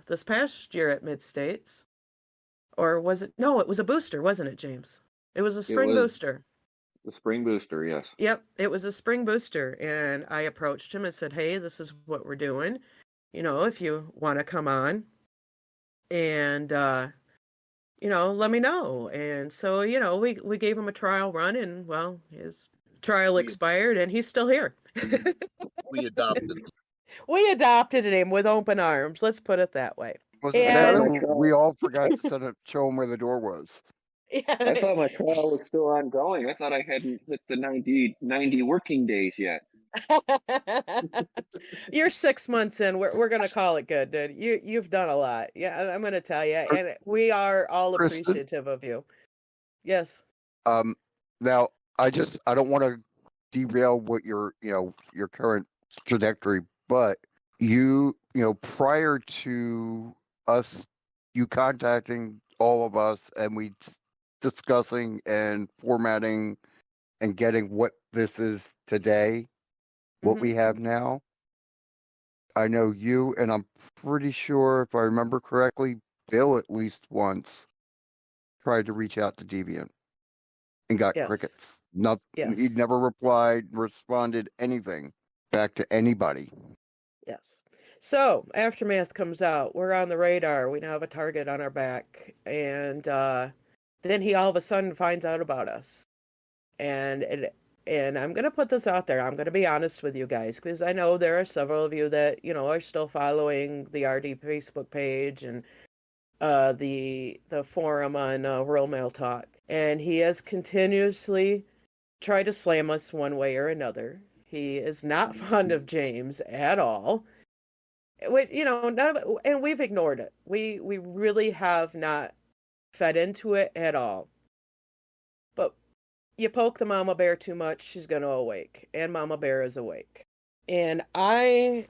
this past year at Mid-States, or was it? No, it was a booster, wasn't it, James? It was a spring booster. The spring booster, yes. Yep, it was a spring booster. And I approached him and said, "Hey, this is what we're doing. If you want to come on and, let me know." And so, we gave him a trial run, and his trial expired and he's still here. We adopted him. We adopted him with open arms. Let's put it that way. Was it better? We all forgot to show him where the door was. Yeah. I thought my trial was still ongoing. I thought I hadn't hit the 90 working days yet. You're 6 months in. We're gonna call it good, dude. You've done a lot. Yeah, I'm gonna tell you, and we are all appreciative of you. Yes. Now I don't want to derail what your current trajectory, but prior to us, you contacting all of us and we discussing and formatting and getting what this is today, what we have now. I know you, and I'm pretty sure, if I remember correctly, Bill at least once tried to reach out to Deviant and got crickets. He never responded anything back to anybody. Yes. So Aftermath comes out. We're on the radar. We now have a target on our back. And then he all of a sudden finds out about us. And I'm going to put this out there. I'm going to be honest with you guys, because I know there are several of you that, are still following the RD Facebook page and the forum on Rural Mail Talk. And he has continuously tried to slam us one way or another. He is not fond of James at all. None of it, and we've ignored it. We really have not fed into it at all. But you poke the mama bear too much, she's going to awake, and Mama Bear is awake. And I'm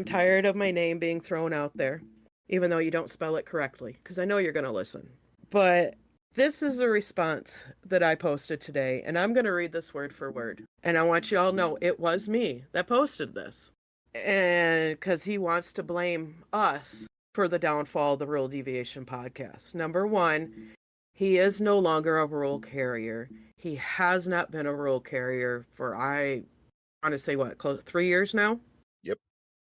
tired of my name being thrown out there, even though you don't spell it correctly, because I know you're going to listen. But this is the response that I posted today, and I'm going to read this word for word. And I want you all to know it was me that posted this. And because he wants to blame us for the downfall of the Rural Deviation podcast. Number one, he is no longer a rural carrier. He has not been a rural carrier for, I want to say, close to 3 years now? Yep.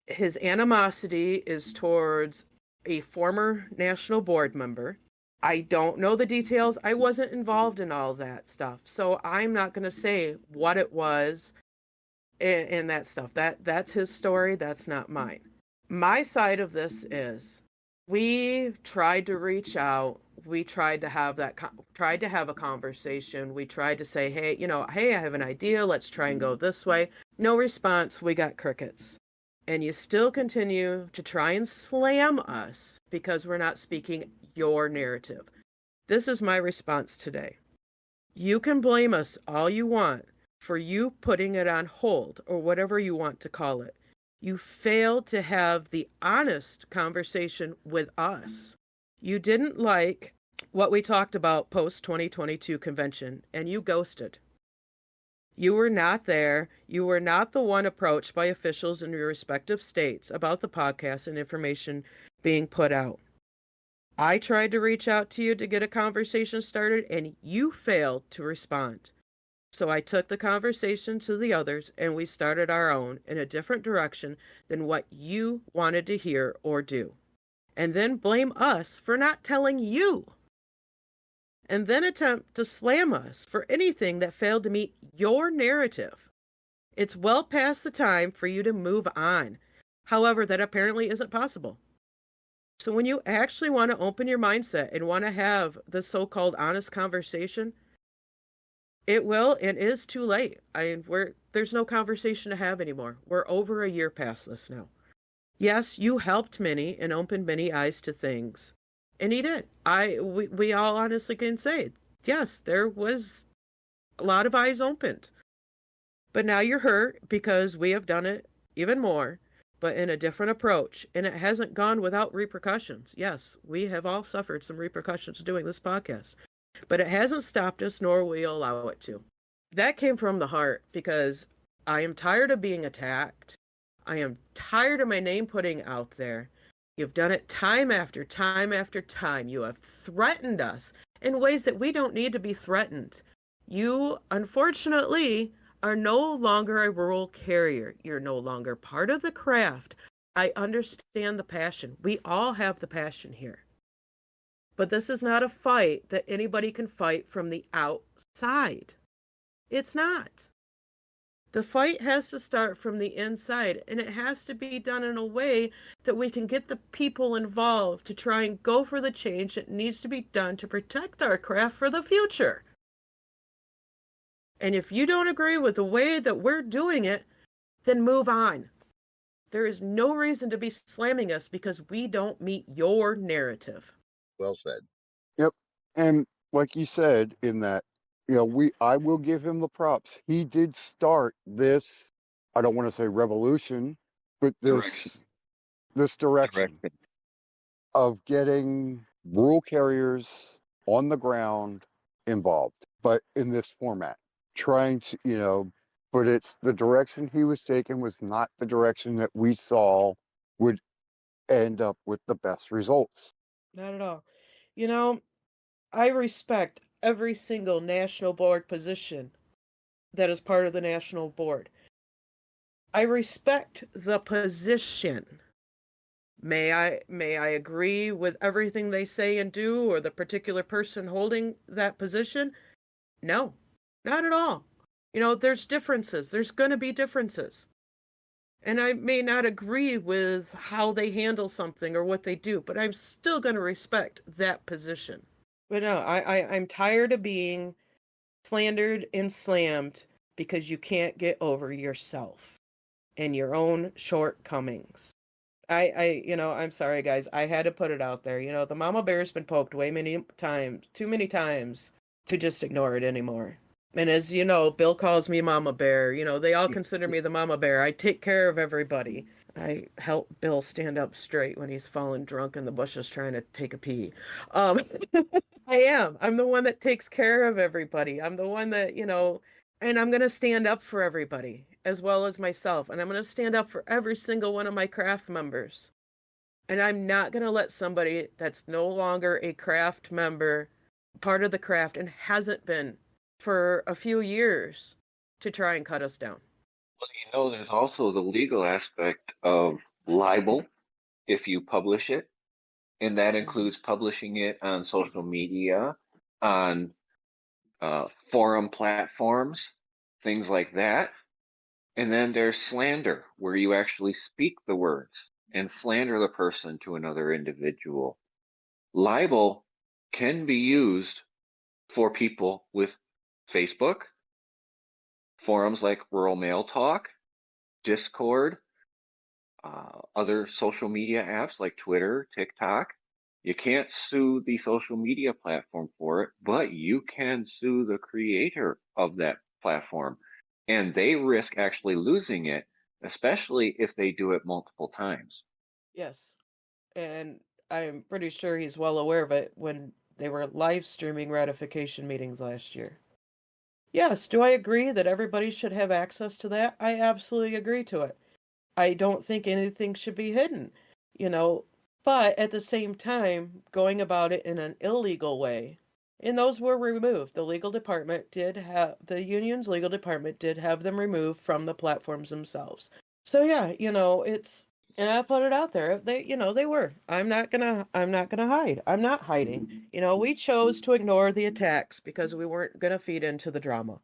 His animosity is towards a former national board member. I don't know the details. I wasn't involved in all that stuff. So I'm not going to say what it was and that stuff. That's his story. That's not mine. My side of this is we tried to reach out. We tried to have a conversation. We tried to say, hey, I have an idea. Let's try and go this way. No response. We got crickets. And you still continue to try and slam us because we're not speaking your narrative. This is my response today. You can blame us all you want for you putting it on hold or whatever you want to call it. You failed to have the honest conversation with us. You didn't like what we talked about post-2022 convention, and you ghosted. You were not there. You were not the one approached by officials in your respective states about the podcast and information being put out. I tried to reach out to you to get a conversation started, and you failed to respond. So I took the conversation to the others, and we started our own in a different direction than what you wanted to hear or do. And then blame us for not telling you. And then attempt to slam us for anything that failed to meet your narrative. It's well past the time for you to move on. However, that apparently isn't possible. So when you actually want to open your mindset and want to have the so-called honest conversation, it will and is too late. There's no conversation to have anymore. We're over a year past this now. Yes, you helped many and opened many eyes to things. And he did. We all honestly can say, yes, there was a lot of eyes opened. But now you're hurt because we have done it even more, but in a different approach. And it hasn't gone without repercussions. Yes, we have all suffered some repercussions doing this podcast. But it hasn't stopped us, nor will we allow it to. That came from the heart because I am tired of being attacked. I am tired of my name putting out there. You've done it time after time after time. You have threatened us in ways that we don't need to be threatened. You, unfortunately, are no longer a rural carrier. You're no longer part of the craft. I understand the passion. We all have the passion here. But this is not a fight that anybody can fight from the outside. It's not. The fight has to start from the inside, and it has to be done in a way that we can get the people involved to try and go for the change that needs to be done to protect our craft for the future. And if you don't agree with the way that we're doing it, then move on. There is no reason to be slamming us because we don't meet your narrative. Well said. Yep. And like you said in that, I will give him the props. He did start this, I don't want to say revolution, but this direction of getting rural carriers on the ground involved, but in this format, trying to, but it's the direction he was taking was not the direction that we saw would end up with the best results. Not at all. I respect every single national board position that is part of the national board. I respect the position. May I agree with everything they say and do or the particular person holding that position? No, not at all. There's differences. There's going to be differences. And I may not agree with how they handle something or what they do, but I'm still going to respect that position. But no, I'm tired of being slandered and slammed because you can't get over yourself and your own shortcomings. I'm sorry, guys. I had to put it out there. The mama bear's been poked way many times, too many times to just ignore it anymore. And as you know, Bill calls me Mama Bear. They all consider me the Mama Bear. I take care of everybody. I help Bill stand up straight when he's fallen drunk in the bushes trying to take a pee. Um, I am. I'm the one that takes care of everybody. I'm the one that, and I'm going to stand up for everybody as well as myself. And I'm going to stand up for every single one of my craft members. And I'm not going to let somebody that's no longer a craft member, part of the craft, and hasn't been for a few years to try and cut us down. Well, there's also the legal aspect of libel if you publish it, and that includes publishing it on social media, on forum platforms, things like that. And then there's slander, where you actually speak the words and slander the person to another individual. Libel can be used for people with Facebook, forums like Rural Mail Talk, Discord, other social media apps like Twitter, TikTok. You can't sue the social media platform for it, but you can sue the creator of that platform. And they risk actually losing it, especially if they do it multiple times. Yes. And I'm pretty sure he's well aware of it when they were live streaming ratification meetings last year. Yes, do I agree that everybody should have access to that? I absolutely agree to it. I don't think anything should be hidden, but at the same time, going about it in an illegal way. And those were removed. The union's legal department did have them removed from the platforms themselves. So yeah, and I put it out there. They were. I'm not gonna hide. I'm not hiding. We chose to ignore the attacks because we weren't gonna feed into the drama.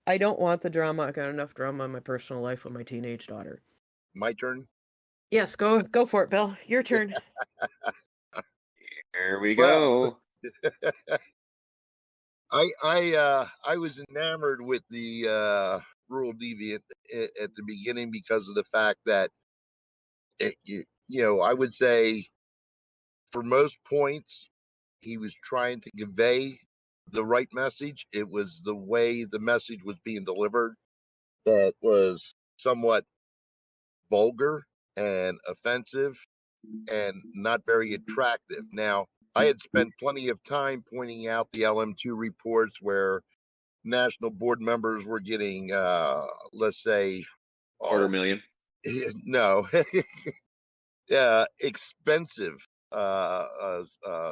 I don't want the drama. I got enough drama in my personal life with my teenage daughter. My turn. Yes, go for it, Bill. Your turn. Here we go. I was enamored with the Rural Deviant at the beginning because of the fact that I would say for most points he was trying to convey the right message. It was the way the message was being delivered that was somewhat vulgar and offensive and not very attractive. Now, I had spent plenty of time pointing out the LM2 reports where national board members were getting, let's say, $250,000. no, expensive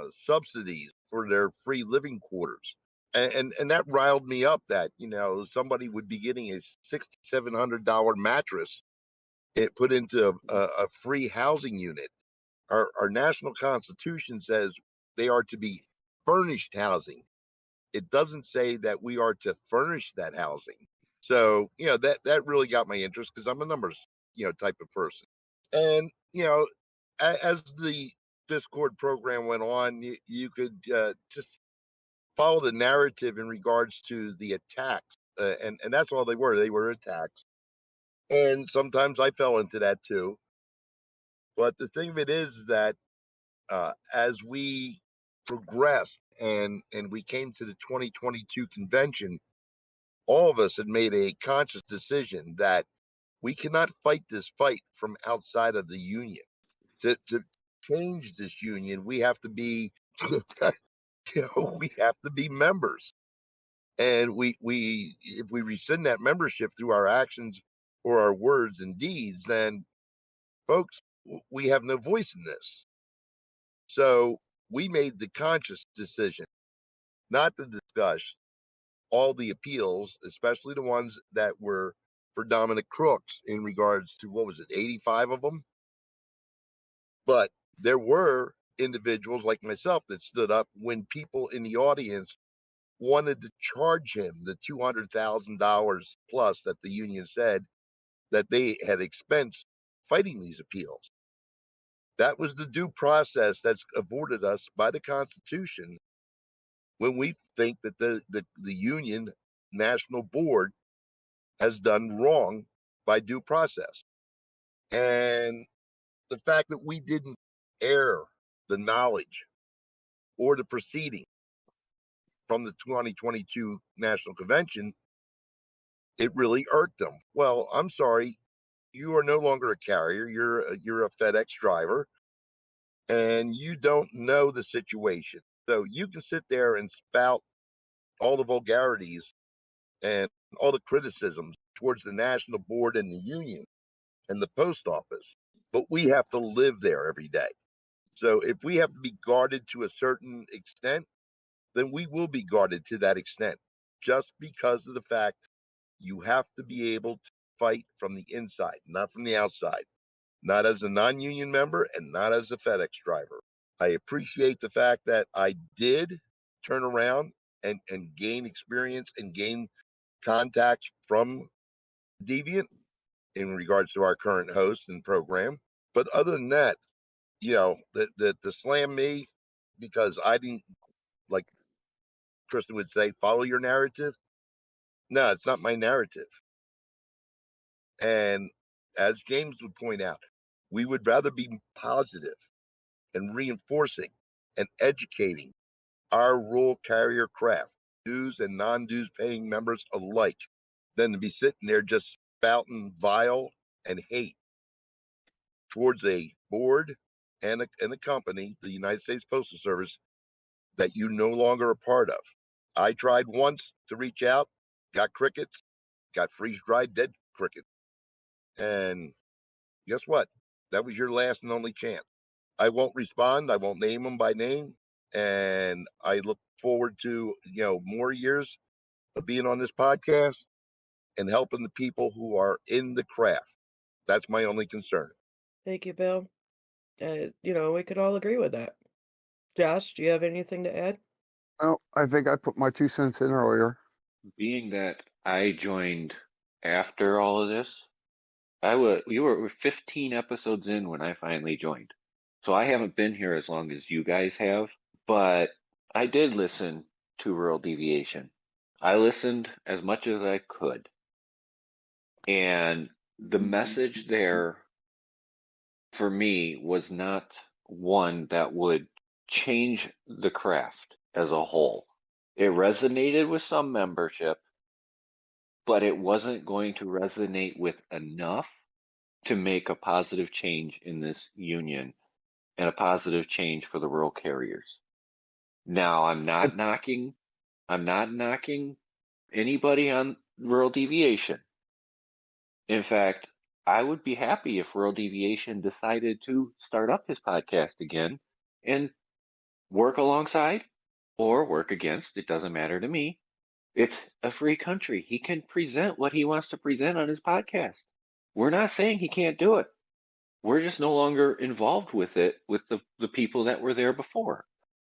subsidies for their free living quarters. And that riled me up that, somebody would be getting a $6,700 mattress it put into a free housing unit. Our national constitution says they are to be furnished housing. It doesn't say that we are to furnish that housing. So, that really got my interest because I'm a numbers, type of person. And, as the Discord program went on, you could just follow the narrative in regards to the attacks. And that's all they were. They were attacks. And sometimes I fell into that too. But the thing of it is that as we progressed and we came to the 2022 convention, all of us had made a conscious decision that we cannot fight this fight from outside of the union. To change this union, we have to be, we have to be members. And we if we rescind that membership through our actions or our words and deeds, then folks, we have no voice in this. So we made the conscious decision not to discuss all the appeals, especially the ones that were for Dominic Crooks in regards to, what was it, 85 of them? But there were individuals like myself that stood up when people in the audience wanted to charge him the $200,000 plus that the union said that they had expensed fighting these appeals. That was the due process that's afforded us by the Constitution when we think that the union national board has done wrong by due process. And the fact that we didn't air the knowledge or the proceeding from the 2022 National Convention, it really irked them. Well, I'm sorry, you are no longer a carrier. You're a FedEx driver, and you don't know the situation. So you can sit there and spout all the vulgarities and all the criticisms towards the national board and the union and the post office, but we have to live there every day. So if we have to be guarded to a certain extent, then we will be guarded to that extent, just because of the fact you have to be able to fight from the inside, not from the outside, not as a non-union member and not as a FedEx driver. I appreciate the fact that I did turn around and gain experience and gain contacts from Deviant in regards to our current host and program. But other than that, to slam me because I didn't, like Kristen would say, follow your narrative. No, it's not my narrative. And as James would point out, we would rather be positive and reinforcing and educating our rural carrier craft, dues and non-dues paying members alike, than to be sitting there just spouting vile and hate towards a board and a company, the United States Postal Service, that you no longer are part of. I tried once to reach out, got crickets, got freeze-dried dead crickets. And guess what? That was your last and only chance. I won't respond. I won't name them by name. And I look forward to, more years of being on this podcast and helping the people who are in the craft. That's my only concern. Thank you, Bill. We could all agree with that. Josh, do you have anything to add? Well, I think I put my 2 cents in earlier. Being that I joined after all of this, we were 15 episodes in when I finally joined. So I haven't been here as long as you guys have, but I did listen to Rural Deviation. I listened as much as I could. And the message there for me was not one that would change the craft as a whole. It resonated with some membership, but it wasn't going to resonate with enough to make a positive change in this union and a positive change for the rural carriers. Now, I'm not knocking anybody on Rural Deviation. In fact, I would be happy if Rural Deviation decided to start up his podcast again and work alongside or work against. It doesn't matter to me. It's a free country. He can present what he wants to present on his podcast. We're not saying he can't do it. We're just no longer involved with it with the people that were there before.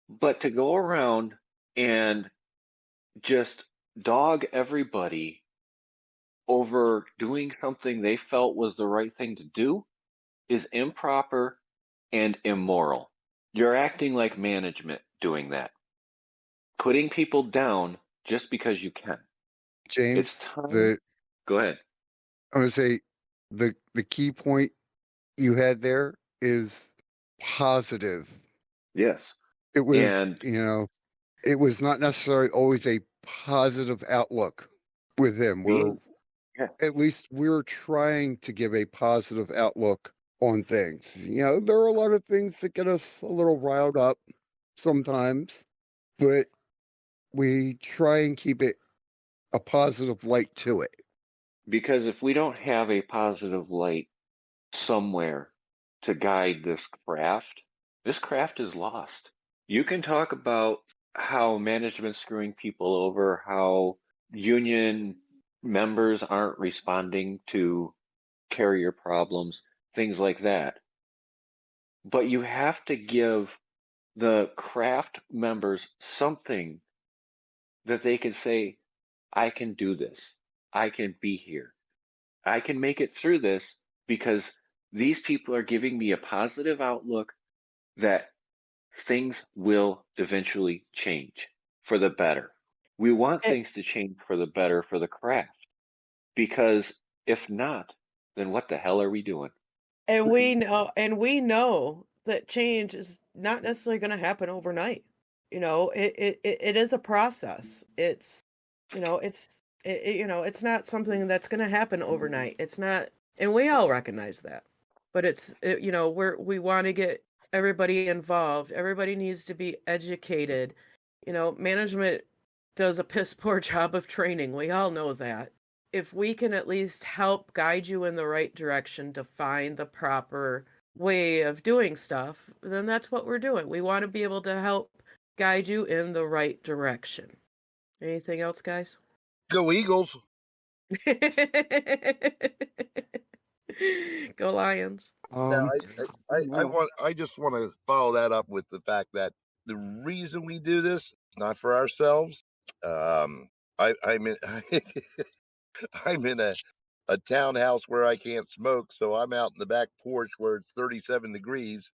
But to go around and just dog everybody over doing something they felt was the right thing to do is improper and immoral. You're acting like management doing that. Putting people down just because you can. James, It's time. Go ahead. I'm going to say the key point you had there is positive. Yes. It was, And it was not necessarily always a positive outlook with him. At least we're trying to give a positive outlook on things. There are a lot of things that get us a little riled up sometimes, but we try and keep it a positive light to it. Because if we don't have a positive light somewhere to guide this craft is lost. You can talk about how management's screwing people over, how union members aren't responding to carrier problems, things like that. But you have to give the craft members something that they can say, I can do this. I can be here. I can make it through this because these people are giving me a positive outlook that things will eventually change for the better. We want things to change for the better for the craft. Because if not, then what the hell are we doing? And we know that change is not necessarily going to happen overnight. It is a process. It's it's not something that's going to happen overnight. It's not, and we all recognize that. But we want to get everybody involved. Everybody needs to be educated. Management does a piss poor job of training. We all know that. If we can at least help guide you in the right direction to find the proper way of doing stuff, then that's what we're doing. We want to be able to help guide you in the right direction. Anything else, guys? Go Eagles. Go Lions. Now, Well, I just want to follow that up with the fact that the reason we do this is not for ourselves. I'm in I'm in a townhouse where I can't smoke, so I'm out in the back porch where it's 37 degrees,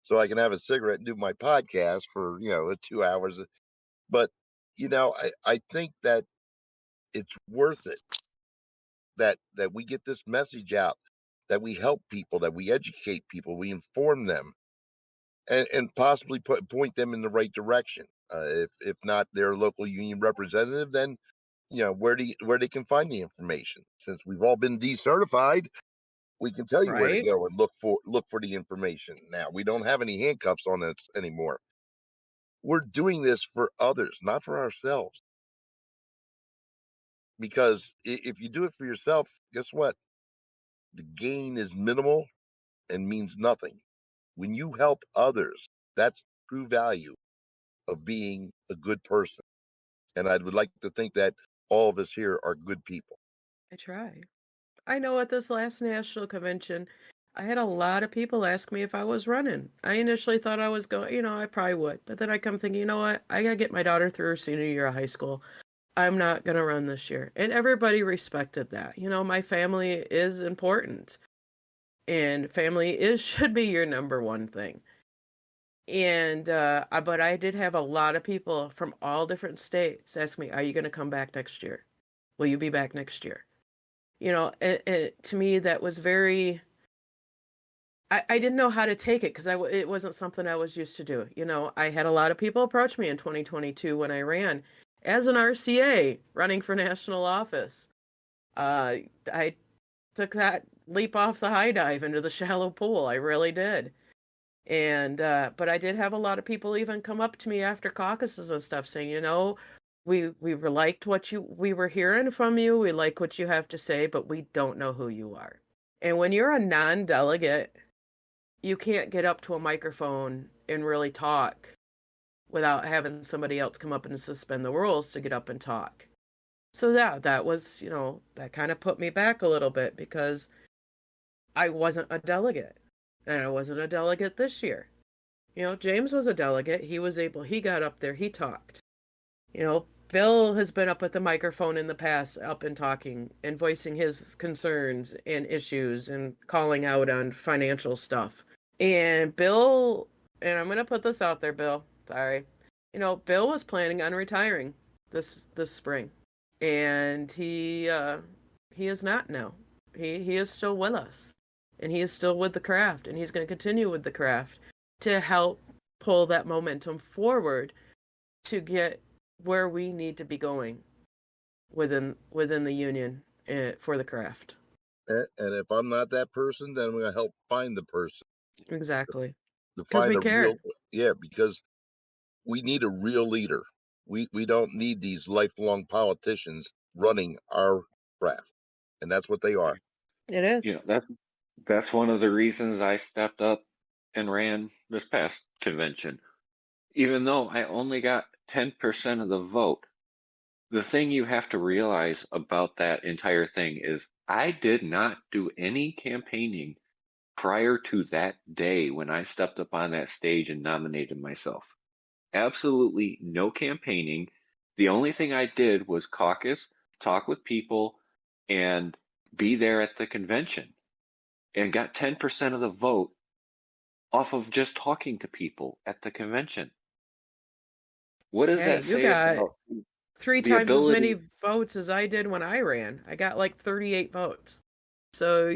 so I can have a cigarette and do my podcast for 2 hours. But I think that it's worth it that we get this message out, that we help people, that we educate people, we inform them, and possibly point them in the right direction. If not their local union representative, then where they can find the information. Since we've all been decertified, we can tell you where to Right. go and look for the information. Now we don't have any handcuffs on us anymore. We're doing this for others, not for ourselves. Because if you do it for yourself, guess what? The gain is minimal and means nothing. When you help others, that's true value of being a good person. And I would like to think that all of us here are good people. I try. I know at this last national convention, I had a lot of people ask me if I was running. I initially thought I was going, I probably would. But then I come thinking, you know what? I got to get my daughter through her senior year of high school. I'm not going to run this year. And everybody respected that. My family is important. And family should be your number one thing. And but I did have a lot of people from all different states ask me, "Are you going to come back next year? Will you be back next year?" To me that was very. I didn't know how to take it because it wasn't something I was used to do. I had a lot of people approach me in 2022 when I ran as an RCA running for national office. I took that leap off the high dive into the shallow pool. I really did. And but I did have a lot of people even come up to me after caucuses and stuff saying, we liked we were hearing from you. We like what you have to say, but we don't know who you are. And when you're a non-delegate, you can't get up to a microphone and really talk without having somebody else come up and suspend the rules to get up and talk. So that was, that kind of put me back a little bit because I wasn't a delegate. And I wasn't a delegate this year. James was a delegate. He got up there, he talked. Bill has been up at the microphone in the past, up and talking and voicing his concerns and issues and calling out on financial stuff. And Bill, and I'm going to put this out there, Bill, sorry. Bill was planning on retiring this spring. And he is not now. He is still with us. And he is still with the craft, and he's going to continue with the craft to help pull that momentum forward to get where we need to be going within the union for the craft. And if I'm not that person, then I'm going to help find the person. Exactly. To Because find we a care. because we need a real leader. We don't need these lifelong politicians running our craft, and that's what they are. It is. That's one of the reasons I stepped up and ran this past convention. Even though I only got 10% of the vote, the thing you have to realize about that entire thing is I did not do any campaigning prior to that day when I stepped up on that stage and nominated myself. Absolutely no campaigning. The only thing I did was caucus, talk with people, and be there at the convention. And got 10% of the vote off of just talking to people at the convention. What does that say about? 3 the times as many ability. votes as I did when I ran. I got like 38 votes. So,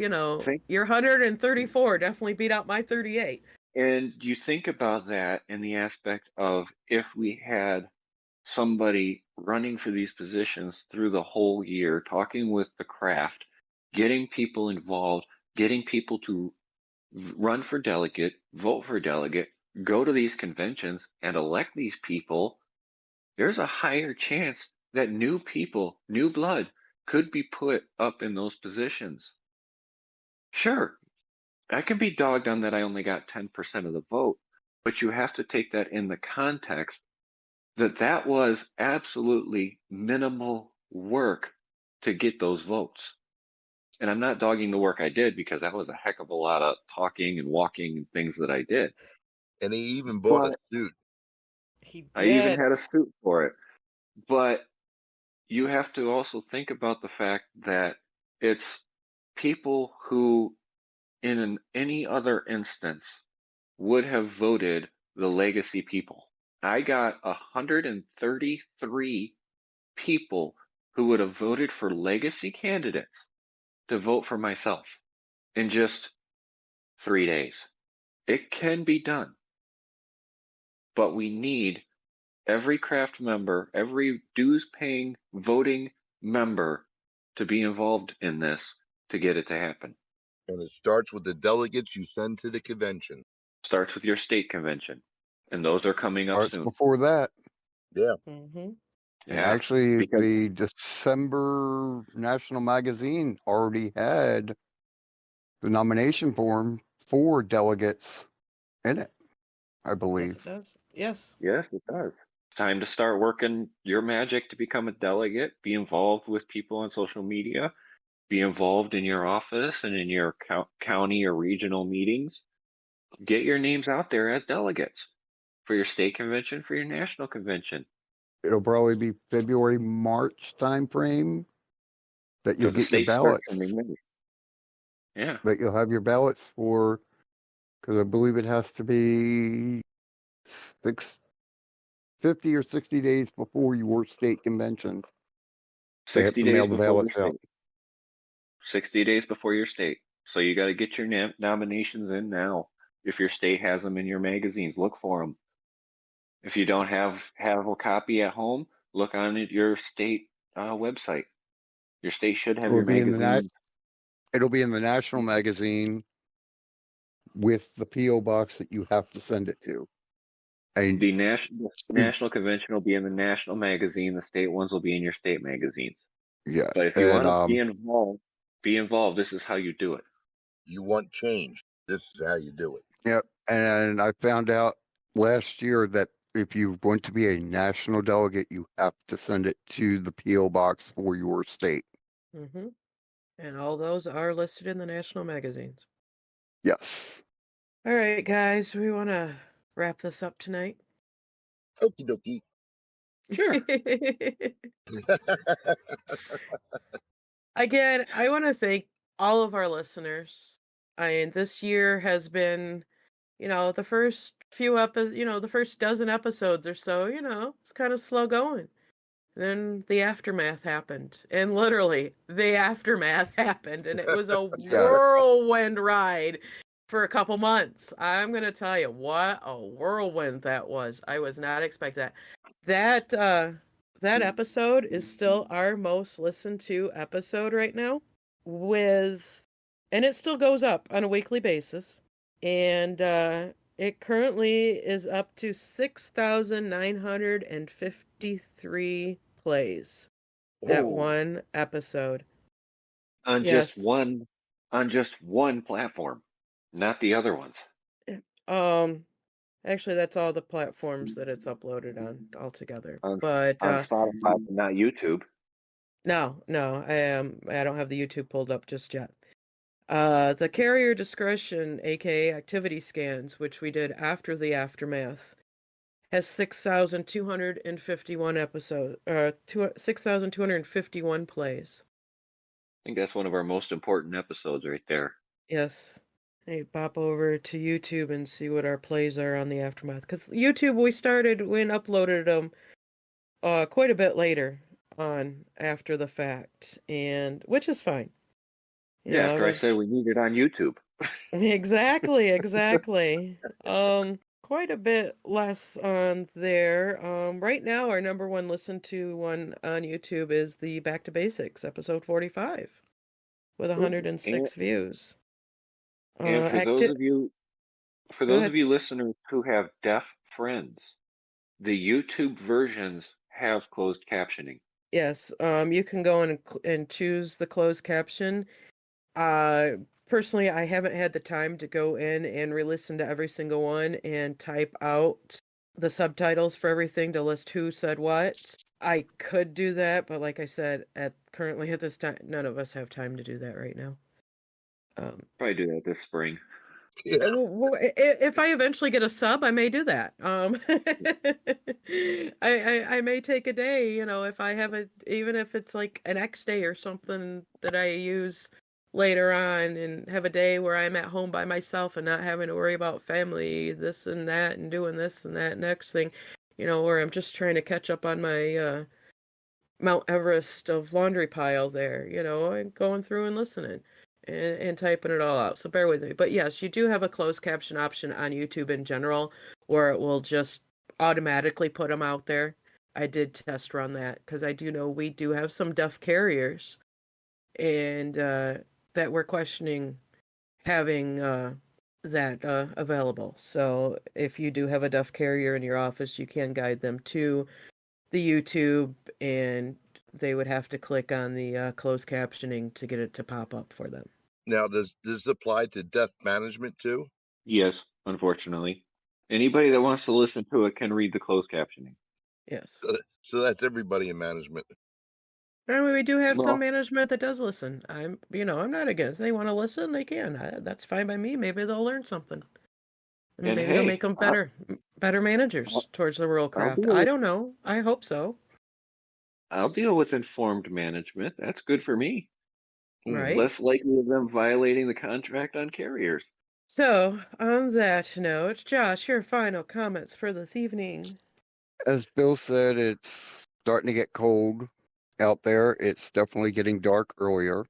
Think your 134 definitely beat out my 38. and you think about that in the aspect of if we had somebody running for these positions through the whole year, talking with the craft, getting people involved, getting people to run for delegate, vote for delegate, go to these conventions and elect these people, there's a higher chance that new people, new blood, could be put up in those positions. Sure, I can be dogged on that I only got 10% of the vote, but you have to take that in the context that that was absolutely minimal work to get those votes. And I'm not dogging the work I did because that was a heck of a lot of talking and walking and things that I did. And he even bought a But suit. He I even did. had a suit for it. But you have to also think about the fact that it's people who, in any other instance, would have voted the legacy people. I got 133 people who would have voted for legacy candidates to vote for myself in just 3 days. It can be done, but we need every craft member, every dues paying voting member to be involved in this to get it to happen. And it starts with the delegates you send to the convention. Starts with your state convention, and those are coming up Starts soon. before that. Yeah. Mm-hmm. And Yeah, actually, because the December National Magazine already had the nomination form for delegates in it, I Yes, believe. it does. Yes. yes, it does. It's time to start working your magic to become a delegate, be involved with people on social media, be involved in your office and in your county or regional meetings. Get your names out there as delegates for your state convention, for your national convention. It'll probably be February, March timeframe that you'll Because the get your states start ballots. coming in. Yeah. That you'll have your ballots for, because I believe it has to be 50 or 60 days before your state convention. They have 60 to days mail the before your ballots out. state. 60 days before your state. So you got to get your nominations in now. If your state has them in your magazines, look for them. If you don't have a copy at home, look on your state website. Your state should have It'll your be in the magazine. it'll be in the national magazine with the PO box that you have to send it to. And The national convention will be in the national magazine. The state ones will be in your state magazines. yeah, But if you and want to be involved. This is how you do it. You want change. This is how you do it. yeah, and I found out last year that if you're going to be a national delegate, you have to send it to the PO box for your state. Mm-hmm. And all those are listed in the national magazines. Yes. All right, guys, we want to wrap this up tonight. Okie dokie. Sure. Again, I want to thank all of our listeners. This year has been, the first the first dozen episodes or so, it's kind of slow going. Then the aftermath happened, and literally the aftermath happened, and it was a whirlwind ride for a couple months. I'm gonna tell you what a whirlwind that was. I was not expecting that. That episode is still our most listened to episode right now, and it still goes up on a weekly basis, and it currently is up to 6,953 plays. That one episode. On Yes. just one platform, not the other ones. Actually, that's all the platforms that it's uploaded on altogether. On But Spotify, not YouTube. no, I don't have the YouTube pulled up just yet. The carrier discretion, aka activity scans, which we did after the aftermath, has 6,251 episodes, 6,251 plays. I think that's one of our most important episodes right there. Yes. Hey, pop over to YouTube and see what our plays are on the aftermath. Because YouTube, we started and uploaded them quite a bit later on after the fact, and which is fine. Yeah, I after I was said we need it on YouTube. exactly. Quite a bit less on there. Right now our number one listened to one on YouTube is the Back to Basics episode 45 with Ooh. 106 views. And for Go those ahead. of you listeners who have deaf friends, the YouTube versions have closed captioning. Yes, you can go and choose the closed caption. Uh, Personally, I haven't had the time to go in and re-listen to every single one and type out the subtitles for everything to list who said what. I could do that, but like I said, currently at this time, none of us have time to do that right now. Probably do that this spring. Yeah. If I eventually get a sub, I may do that. I may take a day, if I have even if it's like an X day or something that I use later on, and have a day where I'm at home by myself and not having to worry about family, this and that, and doing this and that next thing, where I'm just trying to catch up on my Mount Everest of laundry pile there, and going through and listening and typing it all out. So bear with me. But yes, you do have a closed caption option on YouTube in general where it will just automatically put them out there. I did test run that because I do know we do have some deaf carriers and that we're questioning having that available. So if you do have a deaf carrier in your office, you can guide them to the YouTube, and they would have to click on the closed captioning to get it to pop up for them. Now, does this apply to death management too? Yes, unfortunately. Anybody that wants to listen to it can read the closed captioning. Yes. So that's everybody in management. And we do have some Well, management that does listen. I'm not against. They want to listen, they can. That's fine by me. Maybe they'll learn something. And and maybe it'll hey, make them better managers towards the rural I'll craft. deal I with don't know. I hope so. I'll deal with informed management. That's good for me. Right? Less likely of them violating the contract on carriers. So, on that note, Josh, your final comments for this evening. As Bill said, it's starting to get cold out there. It's definitely getting dark earlier.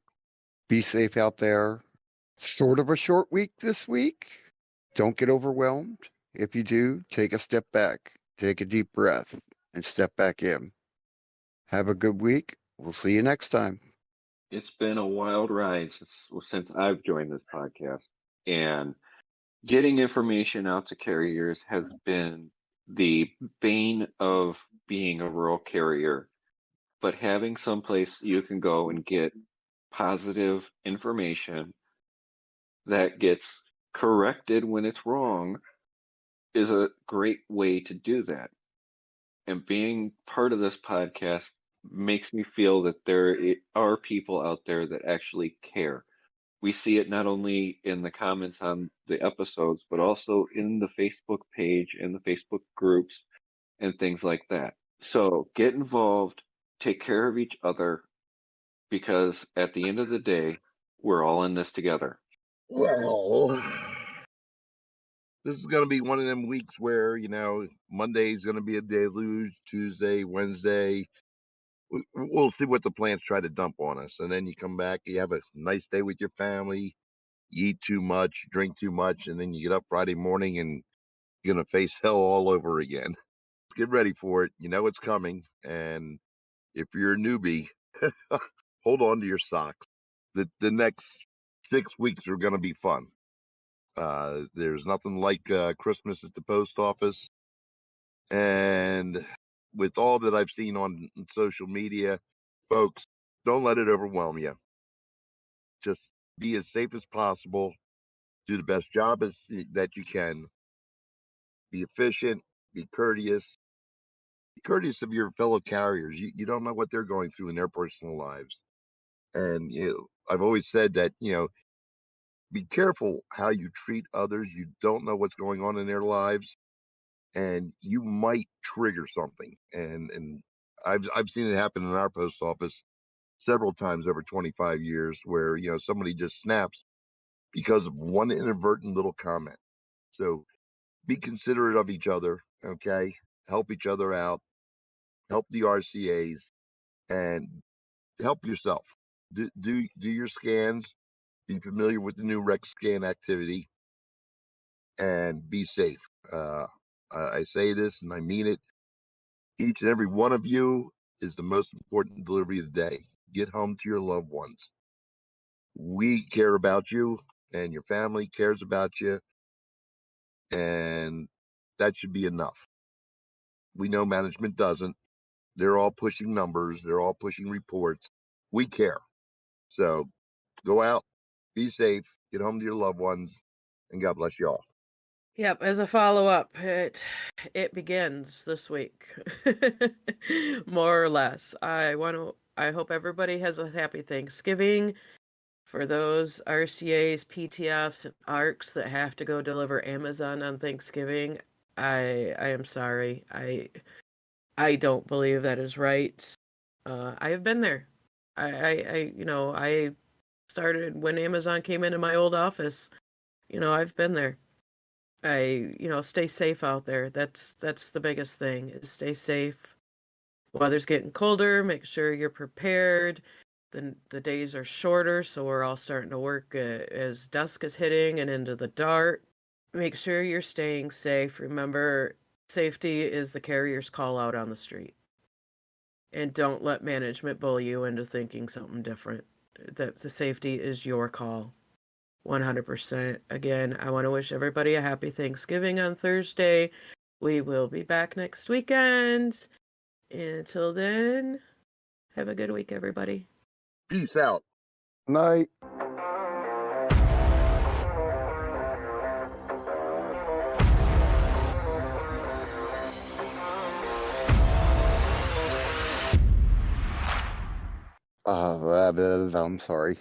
Be safe out there. Sort of a short week this week. Don't get overwhelmed. If you do, take a step back, take a deep breath, and step back in. Have a good week. We'll see you next time. It's been a wild ride since I've joined this podcast, and getting information out to carriers has been the bane of being a rural carrier. But having someplace you can go and get positive information that gets corrected when it's wrong is a great way to do that. And being part of this podcast makes me feel that there are people out there that actually care. We see it not only in the comments on the episodes, but also in the Facebook page and the Facebook groups and things like that. So get involved, take care of each other, because at the end of the day, we're all in this together. Well, this is going to be one of them weeks where, Monday is going to be a deluge, Tuesday, Wednesday. We'll see what the plants try to dump on us. And then you come back, you have a nice day with your family, you eat too much, drink too much, and then you get up Friday morning and you're going to face hell all over again. Get ready for it. You know it's coming. And if you're a newbie, hold on to your socks. The next 6 weeks are going to be fun. There's nothing like Christmas at the post office. And with all that I've seen on social media, folks, don't let it overwhelm you. Just be as safe as possible. Do the best job that you can. Be efficient. Be courteous. Be courteous of your fellow carriers. You don't know what they're going through in their personal lives. And I've always said that be careful how you treat others. You don't know what's going on in their lives, and you might trigger something. And I've seen it happen in our post office several times over 25 years, where somebody just snaps because of one inadvertent little comment. So be considerate of each other, okay? Help each other out. help the RCAs, and help yourself. Do your scans. Be familiar with the new rec scan activity, and be safe. I say this and I mean it. Each and every one of you is the most important delivery of the day. Get home to your loved ones. We care about you, and your family cares about you, and that should be enough. We know management doesn't. They're all pushing numbers. They're all pushing reports. We care. So go out, be safe, get home to your loved ones, and God bless you all. Yep, as a follow-up, it begins this week. More or less. I hope everybody has a happy Thanksgiving. For those RCAs, PTFs, and ARCs that have to go deliver Amazon on Thanksgiving, I am sorry. I don't believe that is right. I have been there. I started when Amazon came into my old office. I've been there. Stay safe out there. That's the biggest thing, is stay safe. Weather's getting colder. Make sure you're prepared. The days are shorter, so we're all starting to work as dusk is hitting and into the dark. Make sure you're staying safe. Remember, safety is the carrier's call out on the street. And don't let management bully you into thinking something different. That the safety is your call. 100%. Again, I want to wish everybody a happy Thanksgiving on Thursday. We will be back next weekend. Until then, have a good week, everybody. Peace out. Night. I'm sorry.